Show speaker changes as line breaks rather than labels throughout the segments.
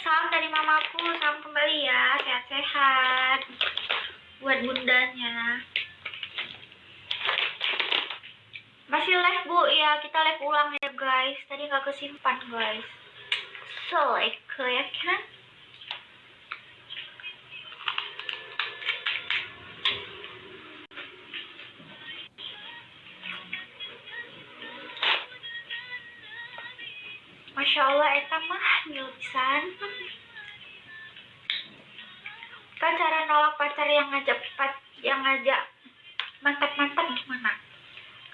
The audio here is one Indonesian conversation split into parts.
salam dari mamaku, salam kembali ya, sehat-sehat buat bundanya. Masih live bu, ya kita live ulang ya guys. Tadi nggak kesimpan guys. Selek ya kan? Masya Allah, eta mah nyulisan. Kan cara nolak pacar yang ngajak mantap-mantap gimana?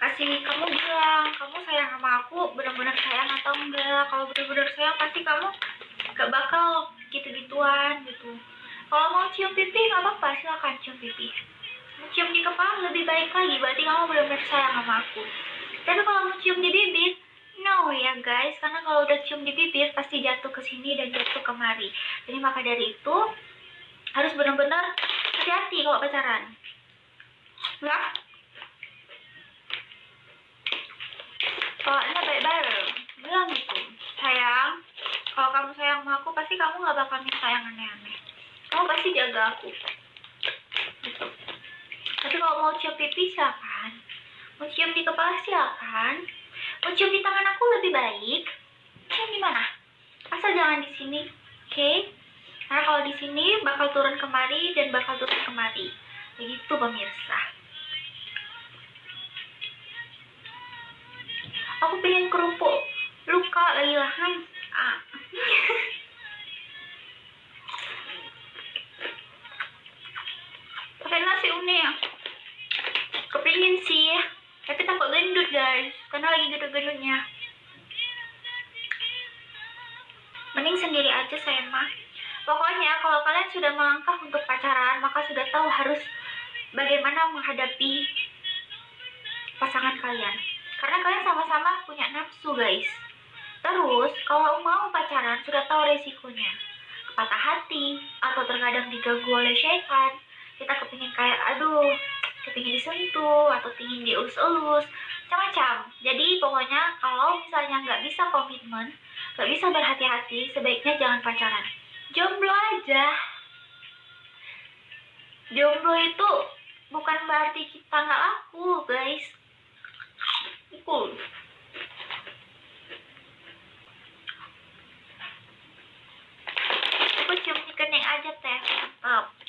Kasih kamu bilang, kamu sayang sama aku, benar-benar sayang atau enggak? Kalau benar-benar sayang pasti kamu gak bakal gitu-gituan gitu. Kalau mau cium pipi nggak apa-apa, silakan cium pipi. Mau cium di kepala lebih baik lagi, berarti kamu benar-benar sayang sama aku. Tapi kalau mau cium di bibir, no ya guys, karena kalau udah cium di bibir pasti jatuh ke sini dan jatuh kemari. Jadi maka dari itu harus benar-benar hati-hati kalau pacaran. Ya? Soalnya baik-baik bilang gitu, sayang, kalau kamu sayang sama aku pasti kamu gak bakal minta yang aneh-aneh, kamu pasti jaga aku gitu. Tapi kalau mau cium pipi silakan, mau cium di kepala silakan, mau cium di tangan aku lebih baik cium di mana, asal jangan di sini, oke? Karena kalau di sini bakal turun kemari dan bakal turun kemari, begitu pemirsa. Aku pengen kerupuk luka lagi lahan. Pakai nasi uni ya. Kepingin sih, tapi takut gendut guys, karena lagi gendut-gendutnya. Mending sendiri aja saya mah. Pokoknya kalau kalian sudah melangkah untuk pacaran, maka sudah tahu harus bagaimana menghadapi pasangan kalian. Karena kalian sama-sama punya nafsu guys. Terus kalau mau pacaran sudah tahu resikonya, patah hati atau terkadang diganggu oleh syaitan. Kita kepingin kayak aduh, kepingin disentuh atau pingin dielus-elus, macam-macam. Jadi pokoknya kalau misalnya nggak bisa komitmen, nggak bisa berhati-hati, sebaiknya jangan pacaran. Jomblo aja. Jomblo itu bukan berarti kita nggak laku guys. Cool. Aku cium di kening aja teh.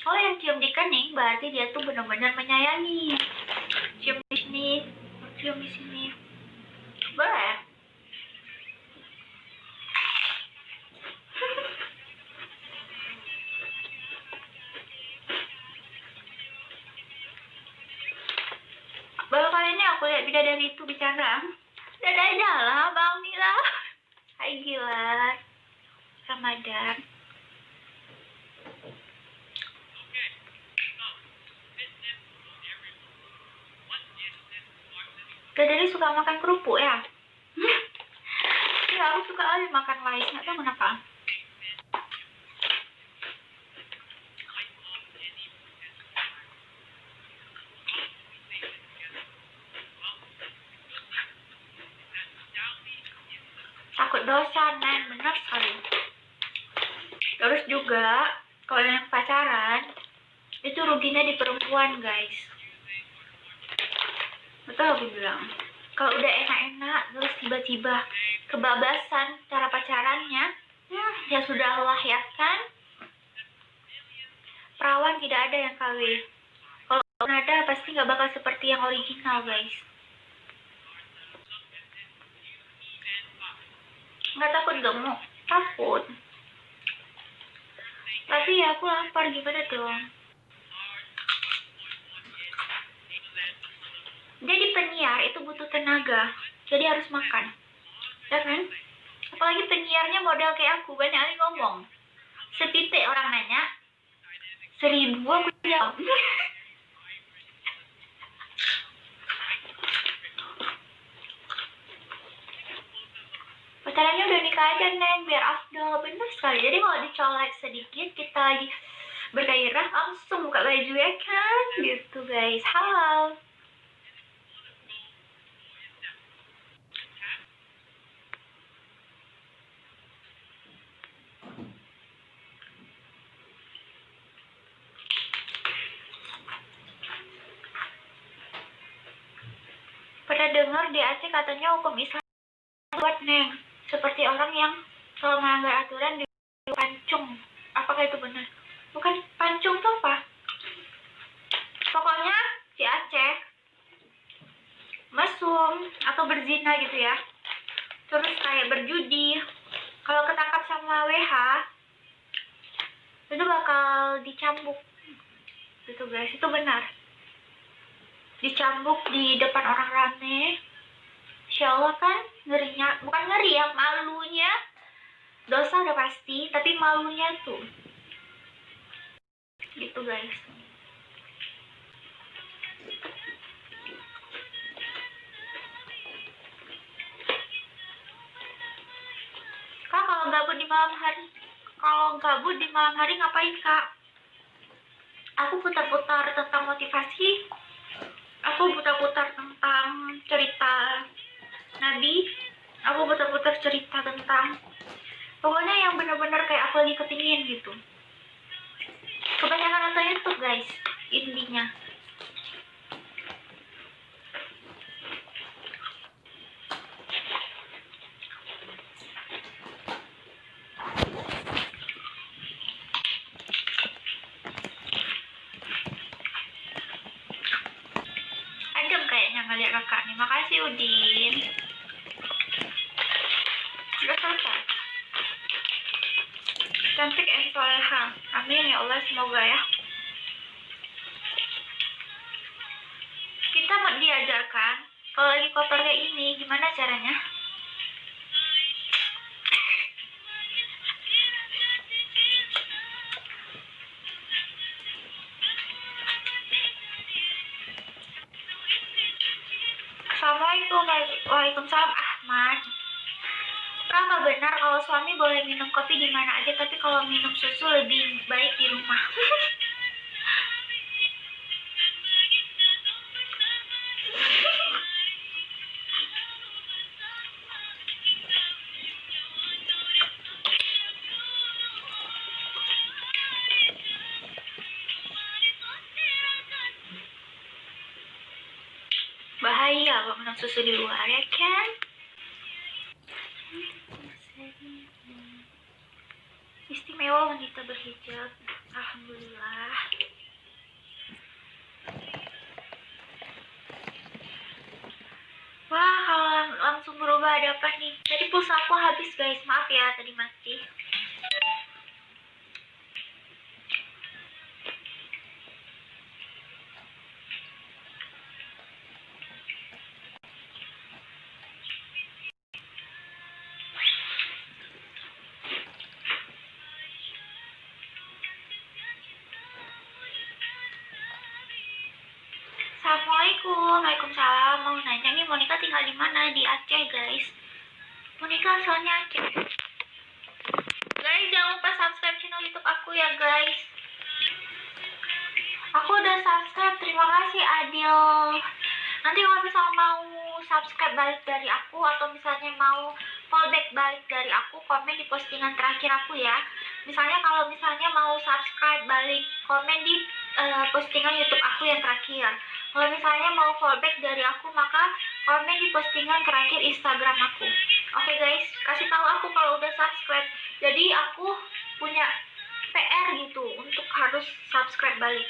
Kalau yang cium di kening berarti dia tuh benar-benar menyayangi. Cium di sini, cium di sini. Boleh? Baru kali ini aku lihat bidadari itu bicara. Dadah aja lah Bang Mila. Hai gila. Ramadan. Bidadari suka makan kerupuk ya? Ya aku suka aja makan lais, nggak tahu kenapa. Takut dosa, Nen, benar sekali. Terus juga kalau yang pacaran itu ruginya di perempuan guys. Betul aku bilang. Kalau udah enak-enak terus tiba-tiba kebablasan cara pacarannya, ya sudah Allah ya kan. Perawan tidak ada yang KW. Kalau ada pasti nggak bakal seperti yang original guys. Nggak takut gemuk, takut. Tapi ya aku lapar, gimana dong? Jadi penyiar itu butuh tenaga, jadi harus makan, ya kan? Apalagi penyiarnya model kayak aku, banyak kali ngomong. Setitik orang nanya, 1000 aku jawab. Pacarannya udah nikah aja Neng, biar afdol, bener sekali. Jadi kalau dicolek sedikit, kita lagi bergairah, langsung buka baju ya kan, gitu guys. Halo. dengar di Aceh katanya hukum Islam buat Neng, seperti orang yang kalau melanggar aturan dipancung. Apakah itu benar? Bukan, pancung tuh apa? Pokoknya di Aceh mesum atau berzina gitu ya, terus kayak berjudi, kalau ketangkap sama WH itu bakal dicambuk gitu guys. Itu benar, dicambuk di depan orang rame. Insya Allah kan ngerinya, bukan ngeri ya, malunya. Dosa udah pasti, tapi malunya tuh gitu guys. Kak, kalau gabut di malam hari ngapain kak? Aku putar-putar tentang motivasi, aku putar-putar tentang cerita Nabi, aku putar-putar cerita tentang pokoknya yang benar-benar kayak aku lagi kepingin gitu. Kebanyakan nonton YouTube guys, intinya. Adem kayaknya ngeliat kakak nih. Makasih Udin. Udah selesai. Cantik soleha. Amin ya Allah, semoga ya. Kita mau diajarkan kalau lagi kotor kayak ini gimana caranya. Assalamualaikum. Waalaikumsalam Ahmad. Kak, apa benar kalau suami boleh minum kopi di mana aja, tapi kalau minum susu lebih baik di rumah? Bahaya kalau minum susu di luar ya kan? Istimewa wanita berhijab. Alhamdulillah. Wah, kalau langsung berubah ada apa nih? Tadi pulsa aku habis guys, maaf ya tadi mati. Assalamualaikum. Waalaikumsalam. Mau nanya nih, Monica tinggal di mana? Di Aceh guys. Monica asalnya Aceh. Guys, jangan lupa subscribe channel YouTube aku ya guys. Aku udah subscribe, terima kasih Adil. Nanti kalau misalnya mau subscribe balik dari aku atau misalnya mau fallback balik dari aku, komen di postingan terakhir aku ya. Misalnya kalau misalnya mau subscribe balik, komen di postingan YouTube aku yang terakhir. Kalau misalnya mau fallback dari aku, maka komen di postingan terakhir Instagram aku. Oke guys, kasih tahu aku kalau udah subscribe. Jadi aku punya PR gitu untuk harus subscribe balik.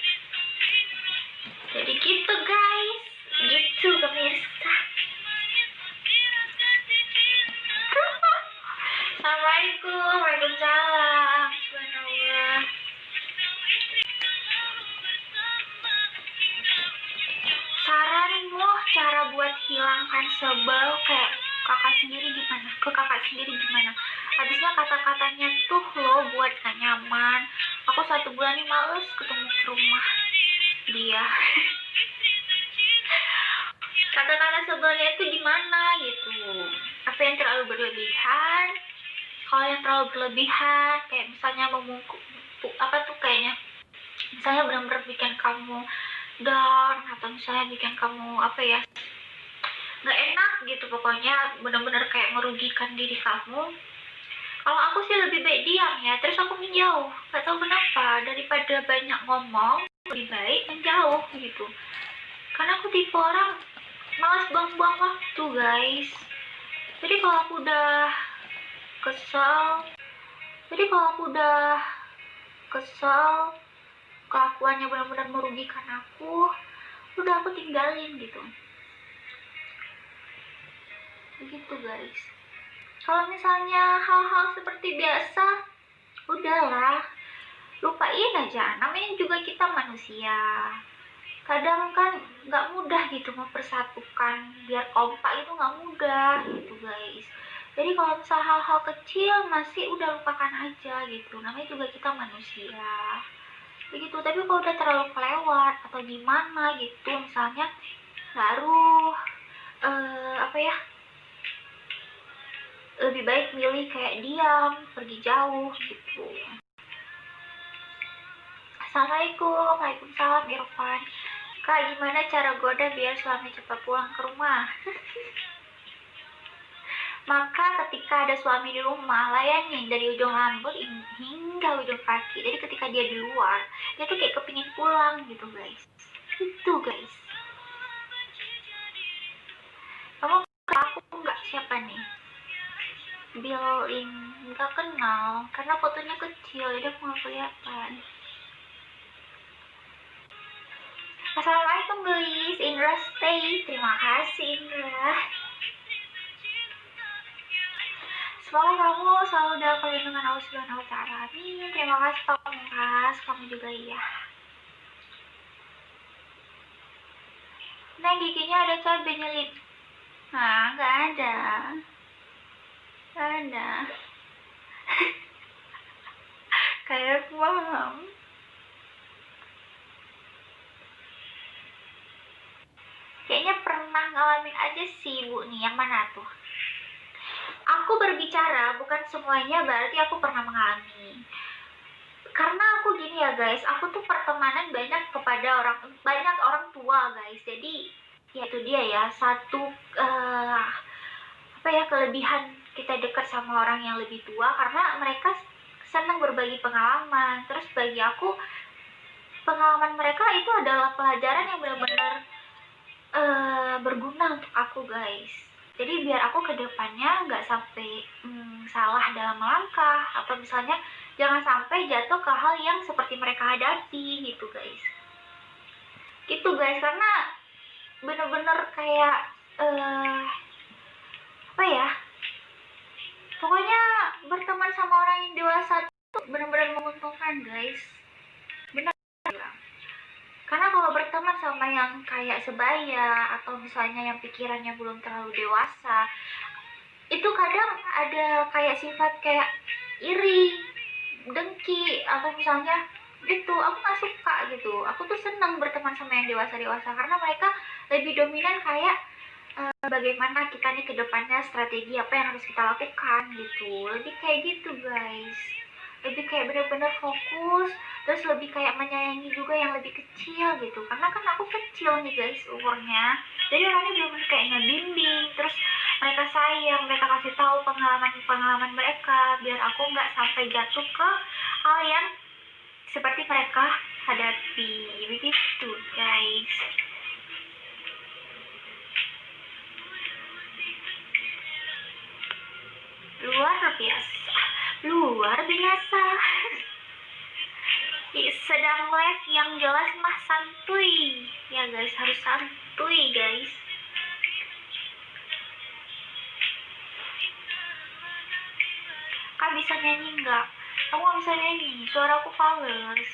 Jadi gitu guys, gitu pemirsa. Assalamualaikum. Waalaikumsalam. Subhanallah. Saranmu cara buat hilangkan sebel kayak kakak sendiri gimana? Ke kakak sendiri gimana? Habisnya kata-katanya tuh lo buat gak nyaman. Aku 1 bulan nih males ketemu ke rumah dia. Kata-kata sebelnya itu gimana gitu? Apa yang terlalu berlebihan? Kalau yang terlalu berlebihan kayak misalnya memungkuk apa tuh kayaknya misalnya benar-benar bikin kamu down atau misalnya bikin kamu apa ya nggak enak gitu, pokoknya benar-benar kayak merugikan diri kamu. Kalau aku sih lebih baik diam ya, terus aku menjauh. Gak tahu kenapa, daripada banyak ngomong lebih baik menjauh gitu. Karena aku tipe orang Males buang-buang waktu guys. Jadi kalau aku udah kesel jadi kalau aku udah kesel kelakuannya benar-benar merugikan aku, udah aku tinggalin gitu. Begitu guys. Kalau misalnya hal-hal seperti biasa, udahlah, lupain aja. Namanya juga kita manusia. Kadang kan nggak mudah gitu mempersatukan, biar kompak itu nggak mudah gitu guys. Jadi kalau misal hal-hal kecil masih udah lupakan aja gitu. Namanya juga kita manusia. Begitu. Tapi kalau udah terlalu kelewat atau gimana gitu, misalnya baru apa ya, lebih baik milih kayak diam, pergi jauh gitu. Assalamualaikum. Waalaikumsalam Irfan. Kak, gimana cara goda biar suami cepat pulang ke rumah? Maka ketika ada suami di rumah, layani dari ujung rambut hingga ujung kaki. Jadi ketika dia di luar, dia tuh kayak kepingin pulang gitu guys. Itu guys. Kamu aku nggak siapa nih? Billing nggak kenal karena fotonya kecil, jadi aku nggak kelihatan. Assalamualaikum guys, Indra stay. Terima kasih Indra. Semoga kamu selalu dalam perlindungan Allah Subhanahu wa Ta'ala. Amin. Terima kasih Pak Pamungkas, kamu juga iya. Nah, giginya ada cabai nyelip. Nah, nggak ada. Nggak ada. Kayak paham. Kayaknya pernah ngalamin aja sih Bu nih. Yang mana tuh? Aku berbicara bukan semuanya berarti aku pernah mengalami. Karena aku gini ya guys, aku tuh pertemanan banyak orang tua guys. Jadi ya itu dia ya, satu apa ya, kelebihan kita dekat sama orang yang lebih tua karena mereka senang berbagi pengalaman. Terus bagi aku pengalaman mereka itu adalah pelajaran yang benar-benar berguna untuk aku guys. Jadi biar aku kedepannya nggak sampai salah dalam melangkah, atau misalnya jangan sampai jatuh ke hal yang seperti mereka hadapi gitu guys. Gitu guys, karena bener-bener kayak apa ya, pokoknya berteman sama orang yang dewasa itu benar-benar menguntungkan guys. Benar bilang. Karena kalau berteman sama yang kayak sebaya atau misalnya yang pikirannya belum terlalu dewasa, itu kadang ada kayak sifat kayak iri, dengki, atau misalnya itu aku nggak suka gitu. Aku tuh senang berteman sama yang dewasa karena mereka lebih dominan kayak bagaimana kita nih ke depannya, strategi apa yang harus kita lakukan gitu. Lebih kayak gitu guys, lebih kayak bener-bener fokus, terus lebih kayak menyayangi juga yang lebih kecil gitu. Karena kan aku kecil nih guys umurnya, jadi orangnya bener-bener kayak ngebimbing, terus mereka sayang, mereka kasih tahu pengalaman mereka biar aku nggak sampai jatuh ke hal yang seperti mereka hadapi. Begitu guys. Luar biasa. Sedang live yang jelas mah santuy ya guys, harus santuy guys. Kak bisa nyanyi nggak? Aku nggak bisa nyanyi, suara aku fals.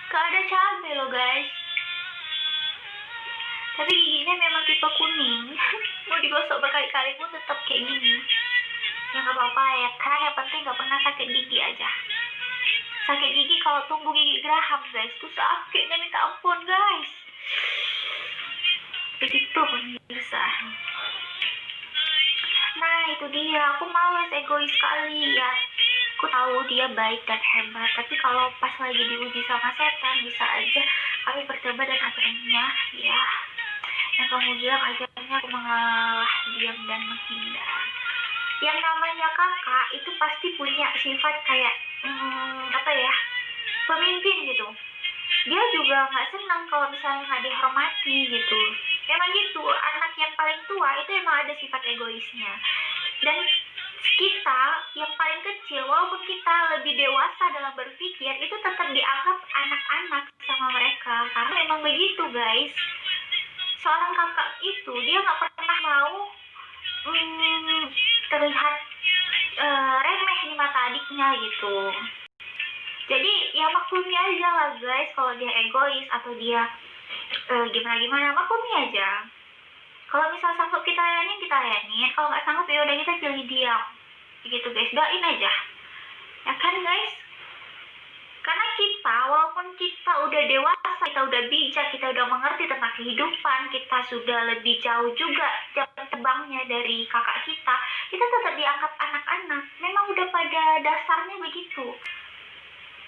Gak ada cabai loh guys, tapi giginya memang tipe kuning. Mau digosok berkali-kali pun tetap kayak gini. Ya nggak apa-apa ya kan, yang penting nggak pernah sakit gigi aja. Sakit gigi kalau tumbuh gigi geraham guys, tuh sakitnya minta ampun guys. Begitu pemirsa. Nah itu dia, aku males, egois sekali ya. Aku tahu dia baik dan hebat, tapi kalau pas lagi diuji sama setan bisa aja kami bertobat dan akhirnya ya yang kamu bilang akhirnya aku mengalah, diam dan menghindar. Yang namanya kakak itu pasti punya sifat kayak apa ya, pemimpin gitu. dia juga nggak senang kalau misalnya nggak dihormati gitu. Emang gitu, anak yang paling tua itu emang ada sifat egoisnya. Dan kita yang paling kecil, walaupun kita lebih dewasa dalam berpikir, itu tetap dianggap anak-anak sama mereka, karena emang begitu guys. Seorang kakak itu dia nggak pernah mau terlihat remeh di mata adiknya gitu. Jadi ya maklumi aja lah guys, kalau dia egois atau dia gimana maklumi aja. Kalau misal sanggup kita layanin, kalau nggak sanggup ya udah kita pilih diam gitu guys. Doain aja ya kan guys, karena kita walaupun kita udah dewasa, kita udah bijak, kita udah mengerti tentang kehidupan, kita sudah lebih jauh juga jam terbangnya dari kakak kita tetap dianggap anak-anak. Memang udah pada dasarnya begitu.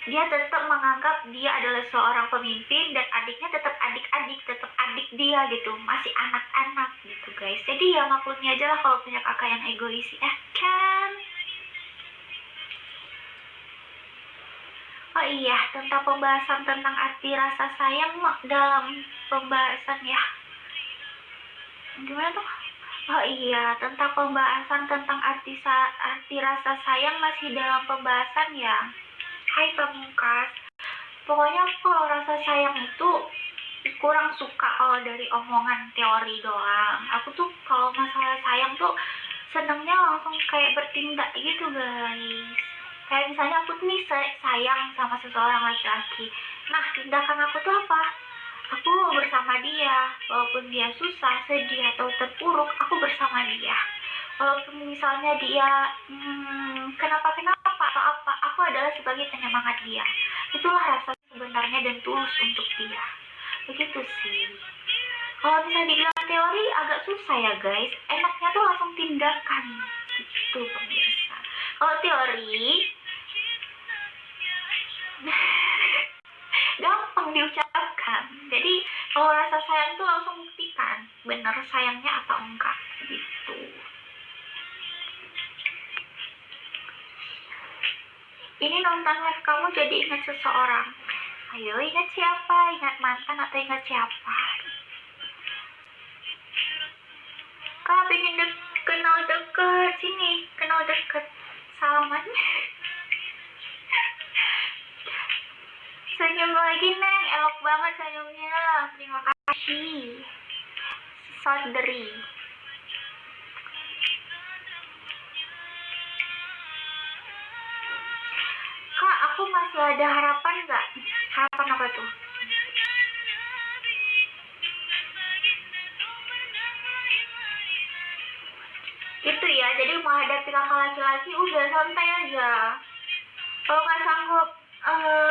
Dia tetap menganggap dia adalah seorang pemimpin dan adiknya tetap adik-adik, tetap adik dia gitu, masih anak-anak gitu guys. Jadi ya maklumi aja lah kalau punya kakak yang egois ya kan. Oh iya, tentang pembahasan tentang arti rasa sayang dalam pembahasan ya. Gimana tuh? Oh iya, tentang pembahasan tentang arti rasa sayang masih dalam pembahasan ya. Hai Pamungkas, pokoknya kalau rasa sayang itu kurang suka kalau dari omongan teori doang. Aku tuh kalau masalah sayang tuh senengnya langsung kayak bertindak gitu guys. Kayak misalnya aku tuh nih sayang sama seseorang laki-laki. Nah tindakan aku tuh apa? Aku bersama dia, walaupun dia susah, sedih atau terpuruk, aku bersama dia. Walaupun misalnya dia kenapa atau apa, aku adalah sebagai penyemangat dia. Itulah rasa sebenarnya dan tulus untuk dia. Begitu sih. Kalau misalnya dibilang teori agak susah ya guys, enaknya tuh langsung tindakan gitu pemirsa. Kalau teori gampang diucapkan, jadi kalau rasa sayang tuh langsung buktikan bener sayangnya atau enggak gitu. Ini nonton live kamu jadi ingat seseorang. Ayo ingat siapa? Ingat mantan atau ingat siapa? Kak pengen kenal deket, sini kenal deket, salaman. Senyum lagi Neng, elok banget senyumnya, terima kasih saudari. Kak aku masih ada harapan nggak? Harapan apa tuh? Itu ya, jadi menghadapi kakak laki-laki udah santai aja.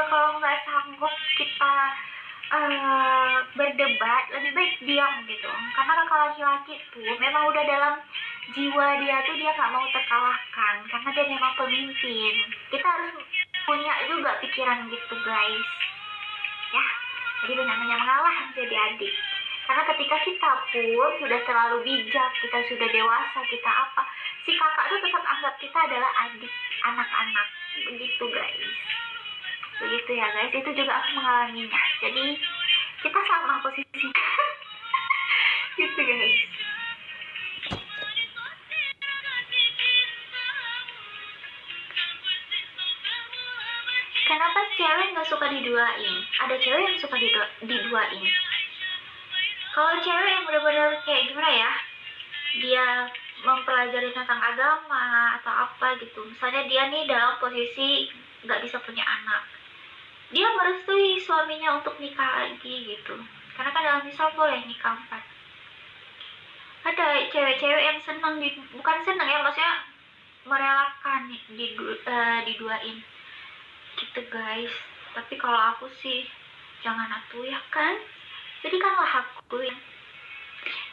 Kalau nggak sanggup kita berdebat, lebih baik diam gitu. Karena kakak laki-laki tuh memang udah dalam jiwa dia tuh, dia nggak mau terkalahkan karena dia memang pemimpin. Kita harus punya juga pikiran gitu guys ya. Jadi banyak mengalah menjadi adik. Karena ketika kita pun sudah terlalu bijak, kita sudah dewasa, kita apa, si kakak tuh tetap anggap kita adalah adik, anak-anak. Begitu guys. Begitu ya guys, itu juga aku mengalaminya. Jadi kita sama posisi. Gitu guys. Kenapa cewek nggak suka diduain? Ada cewek yang suka diduain. Kalau cewek yang benar-benar kayak gimana ya, dia mempelajari tentang agama atau apa gitu, misalnya dia nih dalam posisi nggak bisa punya anak, dia merestui suaminya untuk nikah lagi gitu, karena kan dalam Islam boleh nikah 4. Ada cewek-cewek yang senang bukan senang ya, maksudnya merelakan diduain gitu guys. Tapi kalau aku sih jangan atuh ya kan, jadikanlah aku yang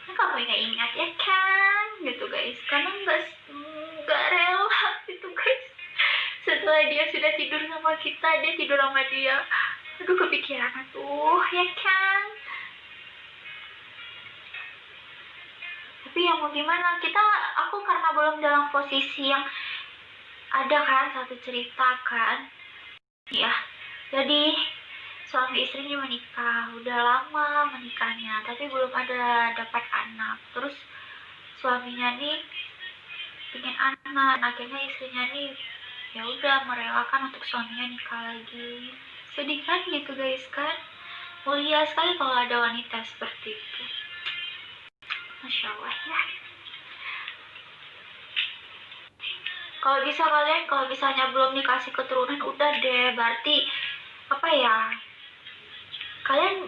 kamu ingat ya kan gitu guys, karena nggak rela gitu guys. Setelah dia sudah tidur sama kita, dia tidur sama dia, aduh kepikiran tuh ya kan. Tapi ya mau gimana, aku karena belum dalam posisi yang ada kan satu cerita kan ya, jadi suami istri ini menikah, udah lama menikahnya, tapi belum ada dapat anak. Terus suaminya nih pengen anak, akhirnya istrinya nih ya udah merelakan untuk suaminya nikah lagi. Sedih kan gitu guys kan? Mulia sekali kalau ada wanita seperti itu. Masya Allah ya. Kalau bisa kalian, kalau misalnya belum dikasih keturunan, udah deh, berarti apa ya, kalian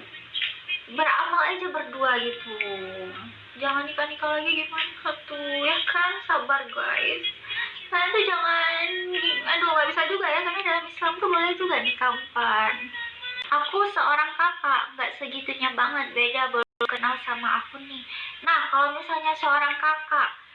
beramal aja berdua gitu, jangan nikah-nikah lagi, gimana tuh ya kan, sabar guys. Nanti jangan, aduh nggak bisa juga ya, karena dalam Islam tuh boleh juga nikah 4. Aku seorang kakak, nggak segitunya banget, beda, baru kenal sama aku nih. Nah kalau misalnya seorang kakak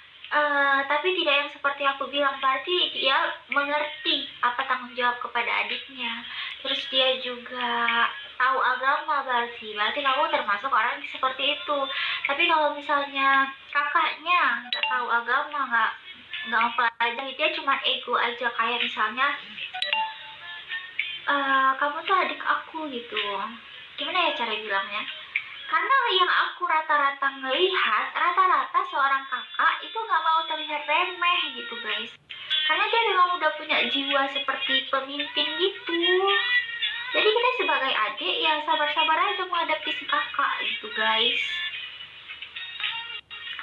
tapi tidak yang seperti aku bilang, berarti dia mengerti apa tanggung jawab kepada adiknya, terus dia juga tahu agama, berarti kamu termasuk orang seperti itu. Tapi kalau misalnya kakaknya nggak tahu agama, nggak mempelajari, dia cuma ego aja, kayak misalnya kamu tuh adik aku gitu, gimana ya cara bilangnya, karena yang aku rata-rata ngelihat, rata-rata seorang kakak itu nggak mau terlihat remeh gitu guys, karena dia memang udah punya jiwa seperti pemimpin gitu. Jadi kita sebagai adik ya sabar-sabar aja menghadapi si kakak gitu guys.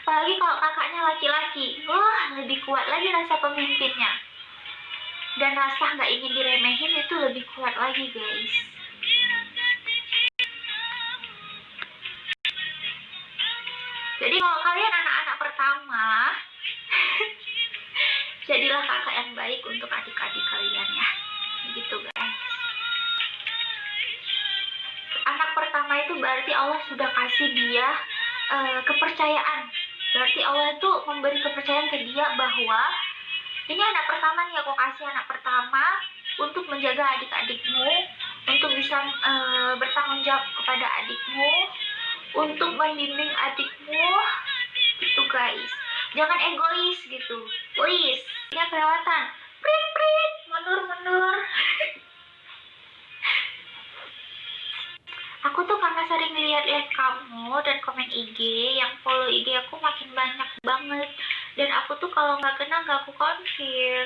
Apalagi kalau kakaknya laki-laki, wah lebih kuat lagi rasa pemimpinnya, dan rasa nggak ingin diremehin itu lebih kuat lagi guys. Jadi kalau kalian anak-anak pertama, jadilah kakak yang baik untuk adik-adik kalian ya, gitu guys. Anak pertama itu berarti Allah sudah kasih dia kepercayaan, berarti Allah itu memberi kepercayaan ke dia bahwa ini anak pertama nih, aku kasih anak pertama untuk menjaga adik-adikmu, untuk bisa bertanggung jawab kepada adikmu, untuk membimbing adikmu gitu guys. Jangan egois gitu, please. Ya kelewatan, prit prit, mundur. Aku tuh karena sering lihat-lihat kamu dan komen IG, yang follow IG aku makin banyak banget, dan aku tuh kalau nggak kenal nggak aku konfir,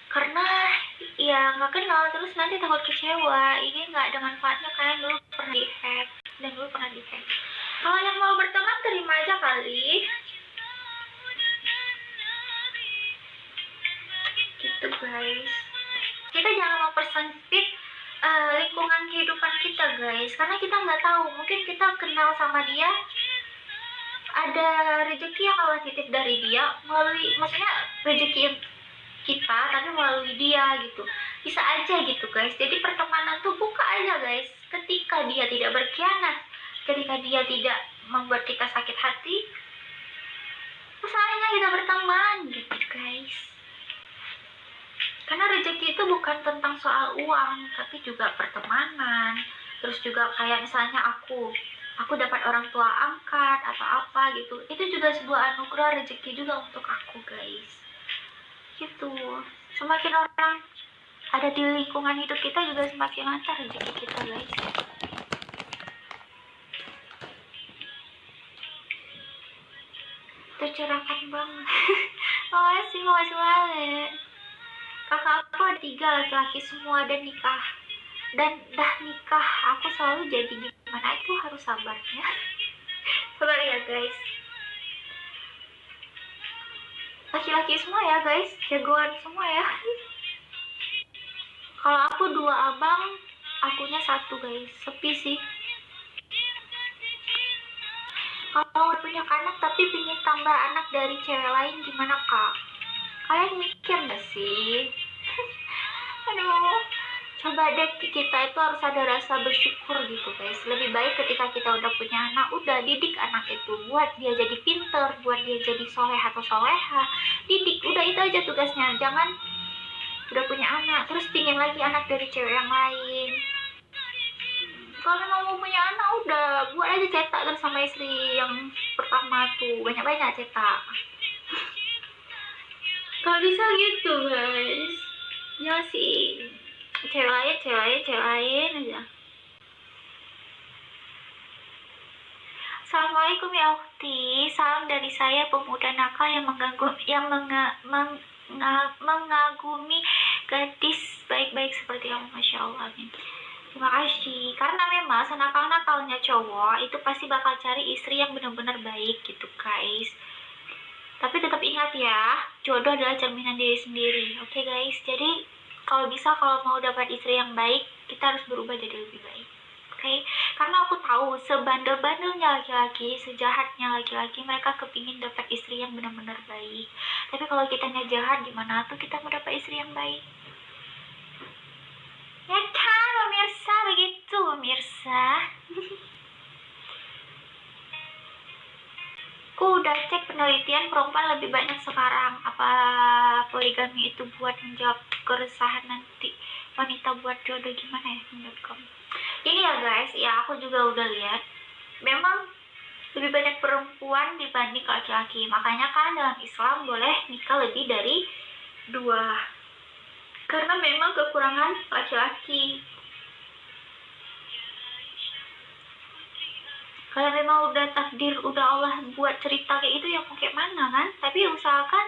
karena ya nggak kenal, terus nanti takut kecewa. Ini nggak ada manfaatnya, kalian dulu pernah di-hack dan dulu pernah di-hack. Kalau yang mau berteman terima aja kali gitu guys. Kita jangan mempersempit lingkungan kehidupan kita guys, karena kita nggak tahu, mungkin kita kenal sama dia, ada rezeki yang Allah titip dari dia melalui, maksudnya rezeki kita tapi melalui dia gitu, bisa aja gitu guys. Jadi pertemanan tuh buka aja guys, ketika dia tidak berkhianat, ketika dia tidak membuat kita sakit hati, usahanya kita berteman gitu guys. Karena rezeki itu bukan tentang soal uang, tapi juga pertemanan. Terus juga kayak misalnya aku dapat orang tua angkat atau apa gitu, itu juga sebuah anugerah rezeki juga untuk aku guys gitu. Semakin orang ada di lingkungan hidup kita, juga semakin lancar rezeki kita guys. Tercerahkan banget. makasih banget. Kakak aku ada 3 laki-laki semua, dan nikah, dan dah nikah. Aku selalu jadi gimana itu harus sabarnya. Sabar ya guys, laki-laki semua ya guys, jagoan semua ya. Kalau aku 2 abang, akunya 1 guys, sepi sih. Kalau punya anak tapi pingin tambah anak dari cewek lain, gimana kak? Kalian mikir gak sih? Aduh, coba deh, kita itu harus ada rasa bersyukur gitu guys. Lebih baik ketika kita udah punya anak, udah didik anak itu, buat dia jadi pinter, buat dia jadi soleh atau soleha, didik, udah itu aja tugasnya. Jangan udah punya anak terus pingin lagi anak dari cewek yang lain. Kalau memang mau punya anak, udah buat aja cetak kan sama istri yang pertama tuh, banyak-banyak cetak. Kalau bisa gitu guys, ya sih, cewek lain aja. Assalamualaikum ya Ukti. Salam dari saya pemuda nakal yang mengagumi gadis baik-baik seperti kamu. Masya Allah. Amin. Terima kasih. Karena memang senakal-nakalnya cowok itu pasti bakal cari istri yang benar-benar baik gitu guys. Tapi tetap ingat ya, jodoh adalah cerminan diri sendiri. Oke guys, jadi kalau mau dapat istri yang baik, kita harus berubah jadi lebih baik. Oke, karena aku tahu sebandel-bandelnya laki-laki, sejahatnya laki-laki, mereka kepingin dapat istri yang benar-benar baik. Tapi kalau kitanya jahat, gimana tuh kita mau dapat istri yang baik? Ya kan, pemirsa, begitu pemirsa. Aku udah cek penelitian, perempuan lebih banyak sekarang. Apa poligami itu buat menjawab keresahan nanti wanita buat jodoh, gimana ya menurut kamu? Ini ya guys, ya aku juga udah lihat, memang lebih banyak perempuan dibanding laki-laki. Makanya kan dalam Islam boleh nikah lebih dari 2, karena memang kekurangan laki-laki. Kalau memang udah takdir, udah Allah buat cerita kayak itu, ya mau kayak mana kan. Tapi usahakan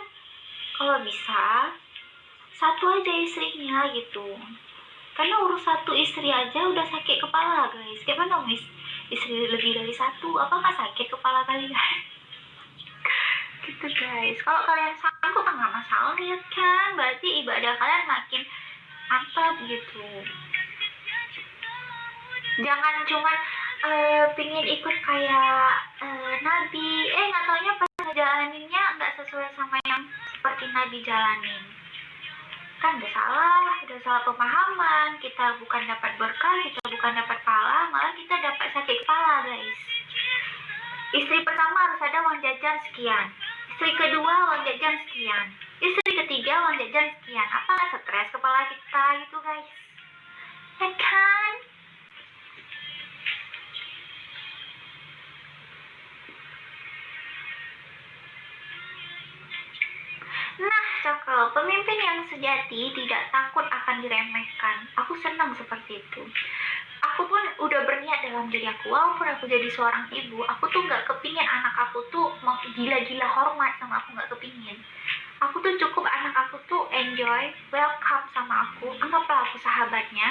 kalau bisa satu aja istrinya gitu, karena urus satu istri aja udah sakit kepala guys. Kayak mana istri lebih dari satu, apa nggak sakit kepala kalian? Gitu guys. Kalau kalian sanggup nggak masalah ya kan, berarti ibadah kalian makin mantap gitu. Jangan cuman pingin ikut kayak Nabi, nggak taunya pas ngejalaninnya nggak sesuai sama yang seperti Nabi jalanin. Kan udah salah pemahaman. Kita bukan dapat berkah, kita bukan dapat pahala, malah kita dapat sakit kepala guys. Istri pertama harus ada uang jajan sekian, istri kedua uang jajan sekian, istri ketiga uang jajan sekian. Apa nggak stres kepala kita gitu guys? Ya kan? Nah, cakep. Pemimpin yang sejati tidak takut akan diremehkan. Aku senang seperti itu. Aku pun udah berniat dalam diri aku, walaupun aku jadi seorang ibu, aku tuh nggak kepingin anak aku tuh mau gila-gila hormat sama aku, nggak kepingin. Aku tuh cukup anak aku tuh enjoy, welcome sama aku, anggaplah aku sahabatnya.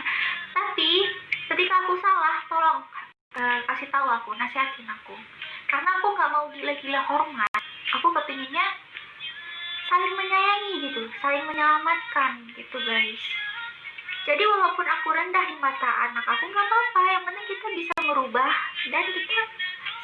Tapi ketika aku salah, tolong kasih tahu aku, nasihatin aku. Karena aku nggak mau gila-gila hormat. Aku kepinginnya saling menyayangi gitu, saling menyelamatkan gitu guys. Jadi walaupun aku rendah di mata anak aku, nggak apa-apa, yang penting kita bisa merubah dan kita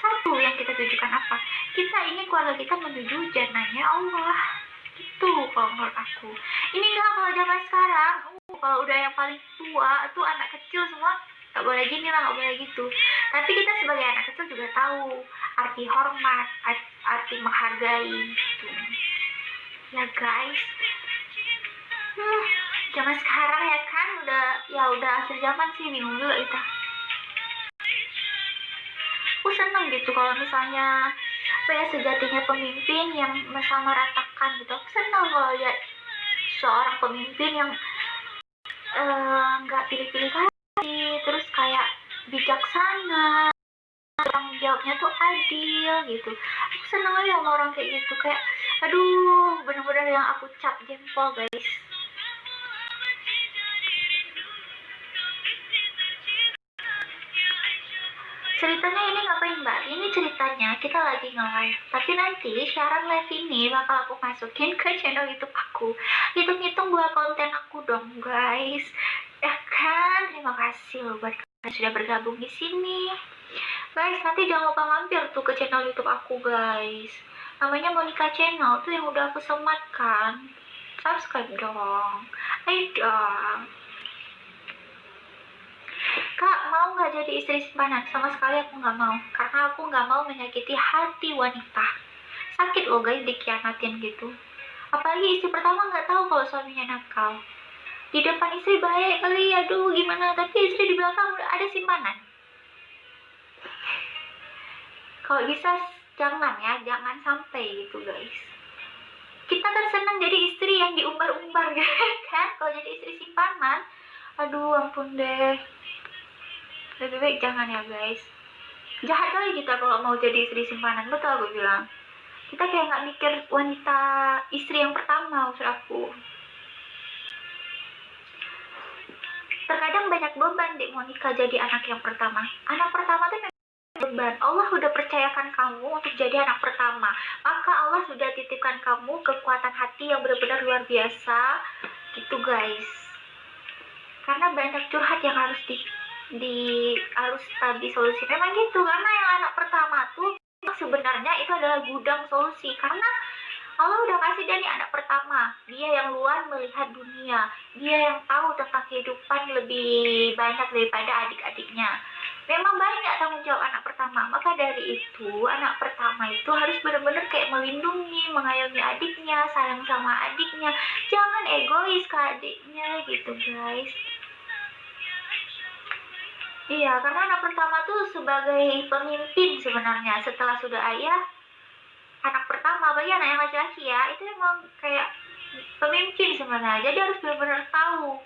satu yang kita tujukan apa, kita ingin keluarga kita menuju jannahnya Allah gitu. Kalau menurut aku ini nggak, kalau zaman sekarang kalau udah yang paling tua tuh anak kecil semua nggak boleh gini lah, nggak boleh gitu. Tapi kita sebagai anak kecil juga tahu arti hormat, arti menghargai gitu ya guys. Zaman sekarang ya kan udah akhir zaman sih, bingung juga kita. Aku seneng gitu kalau misalnya sejatinya pemimpin yang meratakan gitu. Aku seneng kalau lihat seorang pemimpin yang nggak pilih-pilih kasih, terus kayak bijaksana, tanggung jawabnya tuh adil gitu. Aku seneng aja sama orang kayak gitu, kayak aduh, bener-bener yang aku cap jempol guys. Ceritanya ini ngapain mbak? Ini ceritanya kita lagi nge-live, tapi nanti siaran live ini bakal aku masukin ke channel YouTube aku. Hitung-hitung buat konten aku dong guys. Ya kan? Terima kasih loh buat kalian sudah bergabung di sini. Guys, nanti jangan lupa mampir tuh ke channel YouTube aku guys. Namanya Monica Channel tuh yang udah aku sematkan. Subscribe dong. Ayo dong. Kak, mau nggak jadi istri simpanan? Sama sekali aku nggak mau, karena aku nggak mau menyakiti hati wanita. Sakit loh guys dikhianatin gitu. Apalagi istri pertama nggak tahu kalau suaminya nakal. Di depan istri baik kali, aduh gimana, tapi istri di belakang udah ada simpanan. Kalau bisa jangan ya, jangan sampai gitu guys. Kita kan senang jadi istri yang diumbar-umbar kan. Kalau jadi istri simpanan, aduh ampun deh. Lebih baik jangan ya guys. Jahat kali kita kalau mau jadi istri simpanan, betul aku bilang. Kita kayak nggak mikir wanita istri yang pertama, maksud aku. Terkadang banyak beban dek Monica jadi anak yang pertama. Anak pertama tuh memang beban. Allah udah percayakan kamu untuk jadi anak pertama, maka Allah sudah titipkan kamu kekuatan hati yang benar-benar luar biasa gitu guys. Karena banyak curhat yang harus harus disolusi. Memang gitu, karena yang anak pertama tuh sebenarnya itu adalah gudang solusi. Karena Allah udah kasih dia nih anak pertama, dia yang luar melihat dunia, dia yang tahu tentang kehidupan lebih banyak daripada adik-adiknya. Memang banyak tanggung jawab anak pertama, maka dari itu anak pertama itu harus benar-benar kayak melindungi, mengayomi adiknya, sayang sama adiknya, jangan egois ke adiknya gitu guys. Iya, karena anak pertama tuh sebagai pemimpin sebenarnya setelah sudah ayah. Anak pertama bagi anak yang laki-laki ya, itu emang kayak pemimpin sebenarnya. Jadi harus benar-benar tahu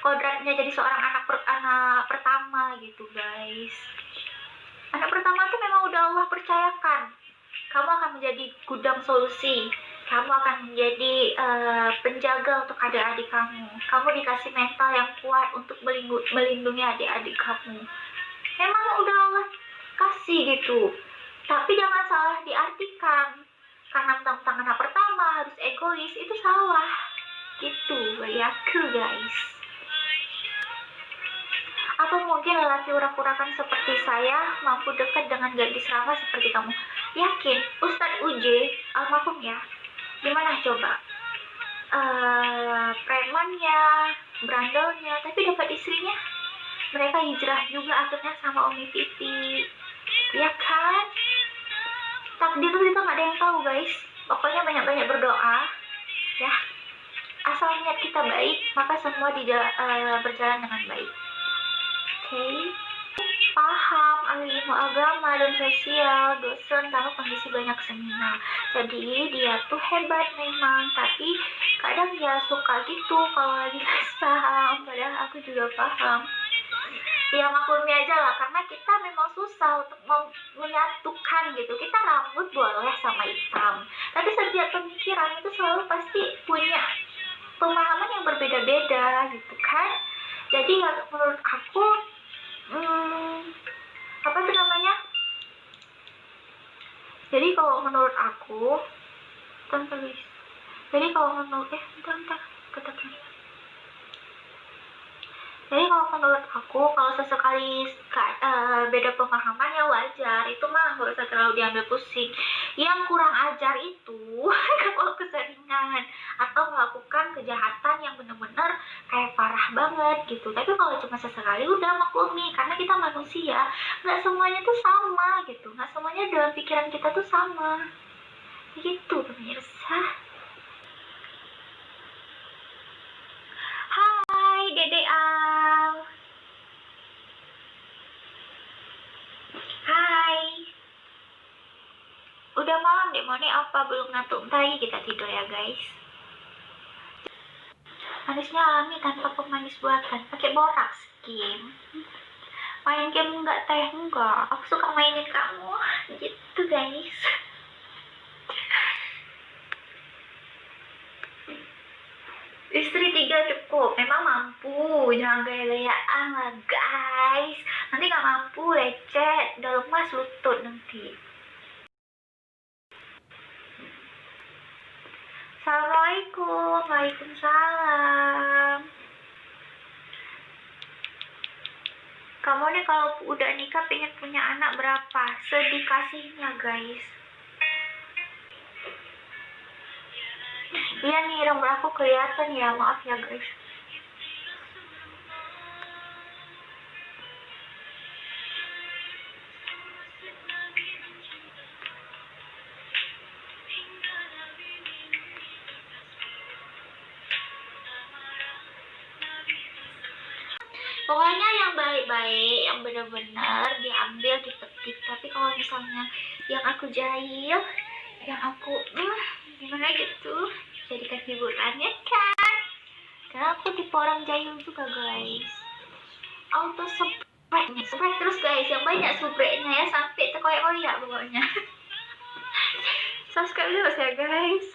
kodratnya jadi seorang anak pertama gitu guys. Anak pertama tuh memang udah Allah percayakan, kamu akan menjadi gudang solusi, kamu akan menjadi penjaga untuk adik-adik kamu. Kamu dikasih mental yang kuat untuk melindungi adik-adik kamu. Memang udah Allah kasih gitu. Tapi jangan salah diartikan, karena mentang-mentang anak pertama harus egois, itu salah gitu bagi aku guys. Atau mungkin lelaki urak-urakan seperti saya mampu dekat dengan gadis ramah seperti kamu? Yakin? Ustadz Uje almarhum ya, gimana coba? Premannya, brandelnya, tapi dapat istrinya. Mereka hijrah juga akhirnya sama Umi Titi, ya kan? Takdir itu kita nggak ada yang tahu guys. Pokoknya banyak-banyak berdoa ya, asal niat kita baik maka semua berjalan dengan baik. Oke. Paham ahli ilmu agama dan sosial, dosen, tahu kondisi banyak seminar. Jadi dia tuh hebat memang, tapi kadang ya suka gitu kalau lagi paham, padahal aku juga paham. Ya maklumi aja lah, karena kita memang susah untuk menyatukan gitu. Kita rambut boleh sama hitam, tapi setiap pemikiran itu selalu pasti punya pemahaman yang berbeda-beda gitu kan. Jadi ya menurut aku apa tuh namanya, jadi kalau menurut aku tulis, jadi kalau menurut bentar jadi kalau menurut aku, kalau sesekali beda pemahaman ya wajar, itu mah nggak usah terlalu diambil pusing. Yang kurang ajar itu kalau keseringan atau melakukan kejahatan yang benar-benar kayak parah banget gitu. Tapi kalau cuma sesekali udah maklumi, karena kita manusia, nggak semuanya tuh sama gitu, nggak semuanya dalam pikiran kita tuh sama gitu pemirsa. Hai Dede Al. Hai. Udah malam deh, mau nih apa belum ngantuk? Ntar lagi kita tidur ya guys. Manisnya alami tanpa pemanis buatan, pakai boraks game. Main game enggak, teh enggak. Aku suka mainin kamu gitu guys. Istri 3 cukup, memang mampu, jangan gaya-gayaan lah guys. Nanti gak mampu, lecet, udah lemas lutut nanti. Assalamualaikum. Waalaikumsalam. Kamu nih kalau udah nikah pengen punya anak berapa? Sedikasihnya guys. Iya nih, rambut aku kelihatan ya, maaf ya guys. Pokoknya yang baik-baik, yang benar-benar diambil, dipetik. Tapi kalau misalnya yang aku jahil, yang aku gimana gitu, jadikan hiburannya kan. Karena aku tipe orang jahil juga guys. Auto Spread terus guys, yang banyak subreknya ya, sampai terkoyak-koyak pokoknya. Subscribe terus ya guys.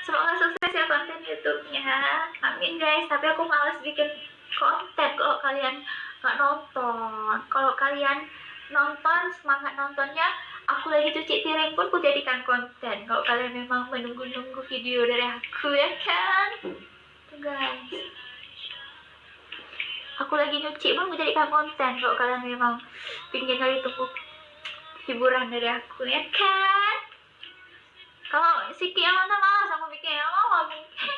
Semoga sukses ya konten YouTube-nya. Amin guys, tapi aku males bikin konten kalau kalian nggak nonton. Kalau kalian nonton, semangat nontonnya, aku lagi cuci piring pun aku jadikan konten. Kalau kalian memang menunggu-nunggu video dari aku ya kan. Tuh guys, aku lagi nyuci pun aku jadikan konten. Kalau kalian memang pingin kali tunggu hiburan dari aku ya kan. Kalau Siki yang nonton malas aku bikin yang mau bikin.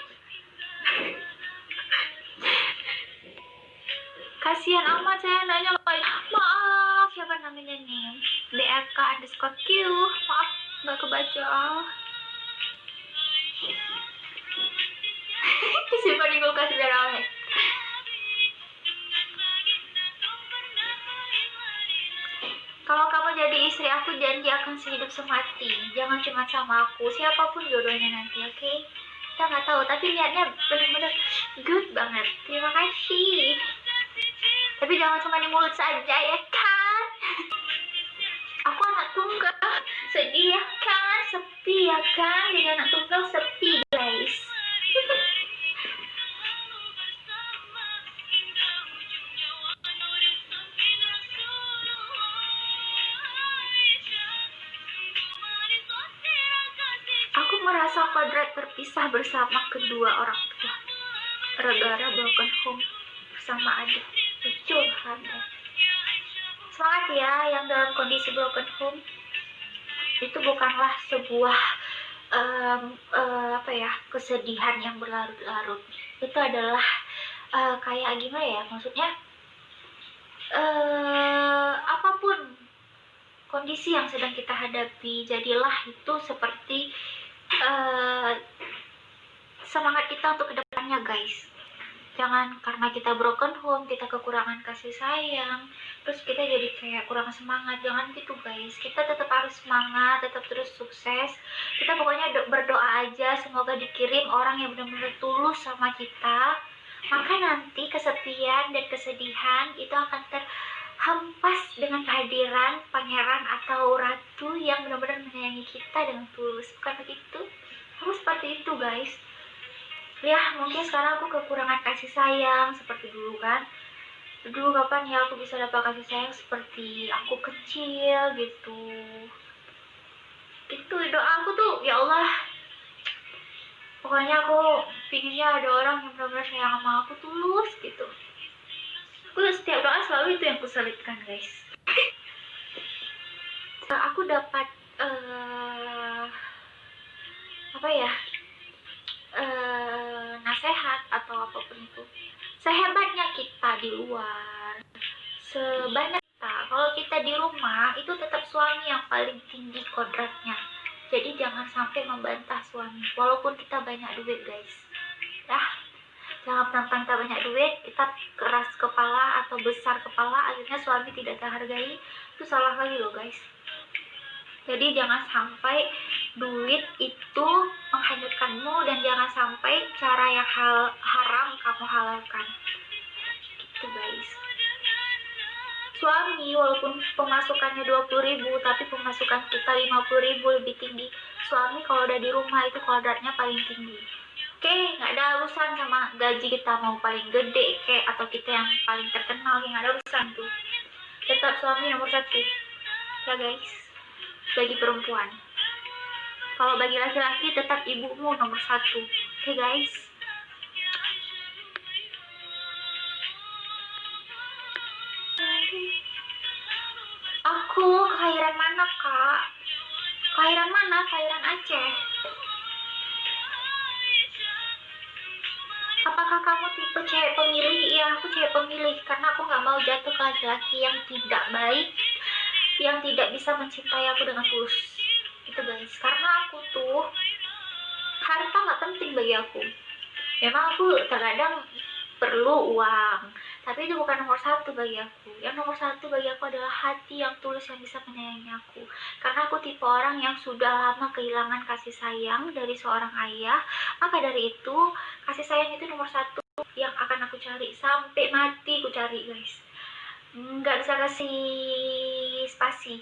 Kasihan amat saya nanya maaf siapa namanya nih, BRK_Q, maaf nggak kebaca. Disimpan di kulkas biar awet. Kalau kamu jadi istri aku, janji akan sehidup semati. Jangan cuma sama aku, siapapun jodohnya nanti, oke? Kita nggak tahu, tapi niatnya bener-bener good banget. Terima kasih. Tapi jangan cuma di mulut saja ya kan. Aku anak tunggal, sedih ya kan, sepi ya kan. Jadi anak tunggal sepi guys. Aku merasa kodrat terpisah bersama kedua orang tua. Gara-gara broken home bersama adik. Curhat ya. Semangat ya yang dalam kondisi broken home. Itu bukanlah sebuah kesedihan yang berlarut-larut. Itu adalah kayak gimana ya, maksudnya apapun kondisi yang sedang kita hadapi, jadilah itu seperti semangat kita untuk kedepannya guys. Jangan karena kita broken home, kita kekurangan kasih sayang, terus kita jadi kayak kurang semangat. Jangan gitu guys, kita tetap harus semangat, tetap terus sukses. Kita pokoknya berdoa aja, semoga dikirim orang yang benar-benar tulus sama kita. Maka nanti kesepian dan kesedihan itu akan terhempas dengan kehadiran pangeran atau ratu yang benar-benar menyayangi kita dengan tulus. Bukan begitu? Harus seperti itu guys. Ya mungkin sekarang aku kekurangan kasih sayang seperti dulu kan. Dulu kapan ya aku bisa dapat kasih sayang seperti aku kecil gitu. Itu doa aku tuh, ya Allah, pokoknya aku pinginnya ada orang yang benar-benar sayang sama aku tulus gitu. Aku setiap doa selalu itu yang kuselipkan guys. Aku dapat nasihat atau apapun itu, sehebatnya kita di luar, sebanyak kita, kalau kita di rumah itu tetap suami yang paling tinggi kodratnya. Jadi jangan sampai membantah suami walaupun kita banyak duit guys ya. Jangan tentang kita banyak duit kita keras kepala atau besar kepala, akhirnya suami tidak terhargai. Itu salah lagi loh guys. Jadi jangan sampai duit itu menghanyutkanmu, dan jangan sampai cara yang haram kamu halalkan. Gitu guys. Suami walaupun pemasukannya 20.000 tapi pemasukan kita 50.000 lebih tinggi. Suami kalau udah di rumah itu kodratnya paling tinggi. Oke, nggak ada urusan sama gaji kita mau paling gede atau kita yang paling terkenal, nggak ada urusan tuh. Tetap suami nomor satu ya guys. Bagi perempuan, kalau bagi laki-laki tetap ibumu nomor satu. Oke guys. Aku kelahiran mana kak? Kelahiran mana? Kelahiran Aceh. Apakah kamu tipe cewek pemilih? Iya, aku cewek pemilih karena aku nggak mau jatuh ke laki-laki yang tidak baik, yang tidak bisa mencintai aku dengan tulus. Itu guys, karena aku tuh harta nggak penting bagi aku. Memang aku terkadang perlu uang, Tapi itu bukan nomor satu bagi aku. Yang nomor satu bagi aku adalah hati yang tulus yang bisa menyayangi aku. Karena aku tipe orang yang sudah lama kehilangan kasih sayang dari seorang ayah. Maka dari itu, kasih sayang itu nomor satu yang akan aku cari. Sampai mati aku cari, guys. Nggak bisa kasih spasi.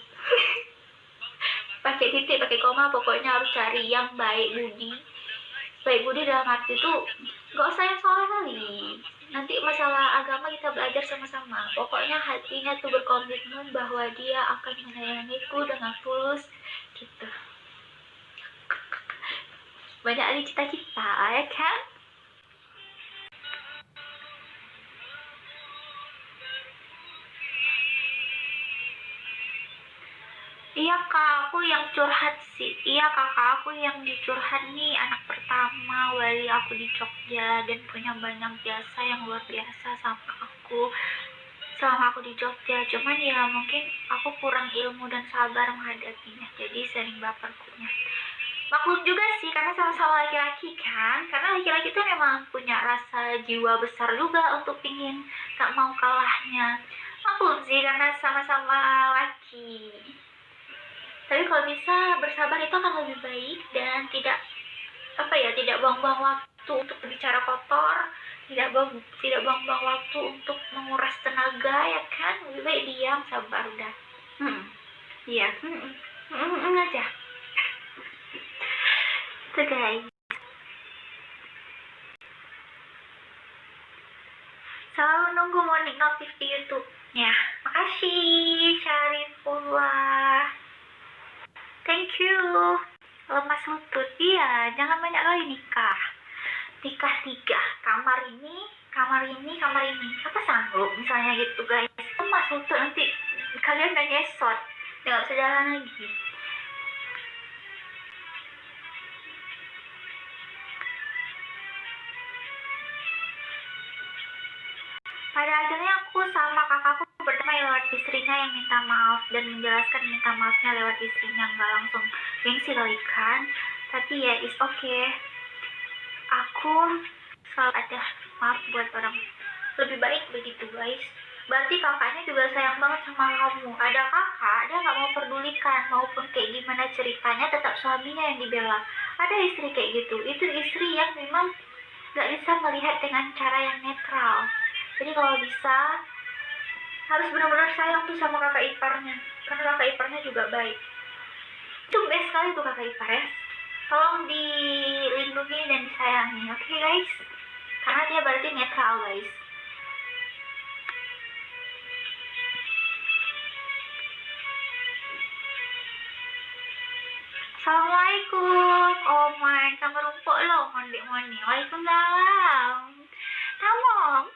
Pakai titik, pakai koma, pokoknya harus cari yang baik budi. Baik budi dalam arti itu nggak usah yang soleh kali. Nanti masalah agama kita belajar sama-sama. Pokoknya hatinya tuh berkomitmen bahwa dia akan menyayangiku dengan tulus gitu. Banyak ada cita-cita ya kan. Iya kak, aku yang curhat sih. Iya kakak, aku yang dicurhat nih, anak pertama wali aku di Jogja dan punya banyak jasa yang luar biasa sama aku selama aku di Jogja. Cuman ya mungkin aku kurang ilmu dan sabar menghadapinya, jadi sering baper punya. Maklum juga sih, karena sama-sama laki-laki kan. Karena laki-laki itu memang punya rasa jiwa besar juga untuk pingin gak mau kalahnya. Maklum sih, karena sama-sama laki. Tapi kalau bisa bersabar itu akan lebih baik dan tidak tidak buang-buang waktu untuk berbicara kotor, tidak buang-buang waktu untuk menguras tenaga ya kan. Lebih baik diam, sabar udah. Iya. Aja. Itu guys. Selalu nunggu morning notif di YouTube. Ya, makasih Syarifullah. Thank you. Lemas lutut. Iya, jangan banyak kali nikah. Nikah 3, kamar ini. Apa sanggup misalnya gitu guys. Lemas lutut nanti kalian udah nyesot. Nggak bisa jalan lagi. Pada akhirnya aku sama kakakku berdamai lewat istrinya yang minta maaf dan menjelaskan minta maafnya lewat istrinya, nggak langsung gengsi kali kan. Tapi ya is okay. Aku selalu ada maaf buat orang. Lebih baik begitu guys. Berarti kakaknya juga sayang banget sama kamu. Ada kakak, dia nggak mau pedulikan maupun kayak gimana ceritanya, tetap suaminya yang dibela. Ada istri kayak gitu. Itu istri yang memang nggak bisa melihat dengan cara yang netral. Jadi kalau bisa harus benar-benar sayang tuh sama kakak iparnya, karena kakak iparnya juga baik. Itu best sekali tuh kakak ipar ya. Tolong dilindungi dan disayangi, oke guys? Karena dia berarti netral guys. Assalamualaikum. Oh my, kamu rumpuk loh, mondi. Waalaikumsalam. Tamong.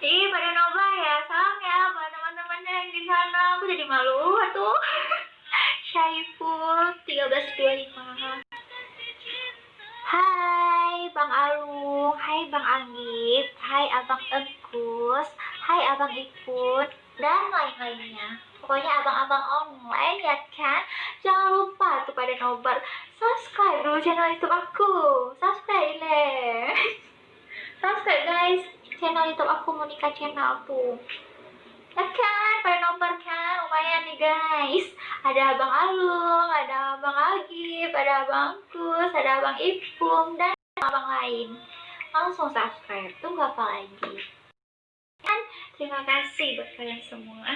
Ih, pada nobah ya. Salam ya buat teman-temannya yang di sana. Aku jadi malu tuh. Syaiful 1325. Hai Bang Alung, hai Bang Anggit, hai Abang Engkus, hai Abang Ipun, dan lain-lainnya. Pokoknya abang-abang online ya kan. Jangan lupa tuh pada nobar subscribe dulu channel YouTube aku. Subscribe deh. Subscribe guys channel YouTube aku, Monica Channel tuh. Ya kan, pada nobar kan, lumayan nih guys. Ada Abang Alung, ada Abang Agib, ada Abang Kus, ada Abang Ipung, dan abang lain. Langsung subscribe, tunggu apa lagi? Kan, terima kasih buat kalian semua.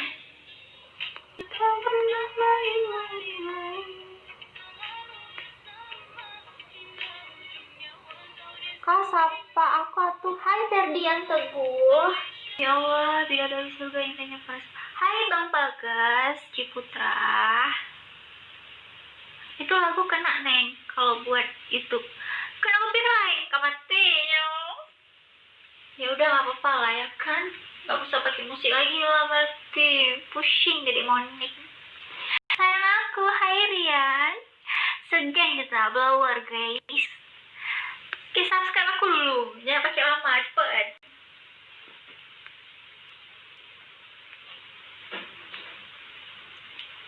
Kak, sapa aku atuh. Hai Ferdian Teguh. Ya Allah, bila dari surga intinya pas. Hai Bang Bagas Ciputra. Itu lagu kena neng kalau buat YouTube. Kena copyright kamatinya. Ya udah nggak apa-apa lah ya kan. Nggak usah pakai musik lagi lah, berarti pusing jadi monik. Sayang aku, hai Rian. Segeng kita blower guys. Oke, subscribe aku dulu. Jangan pakai lama, cepet.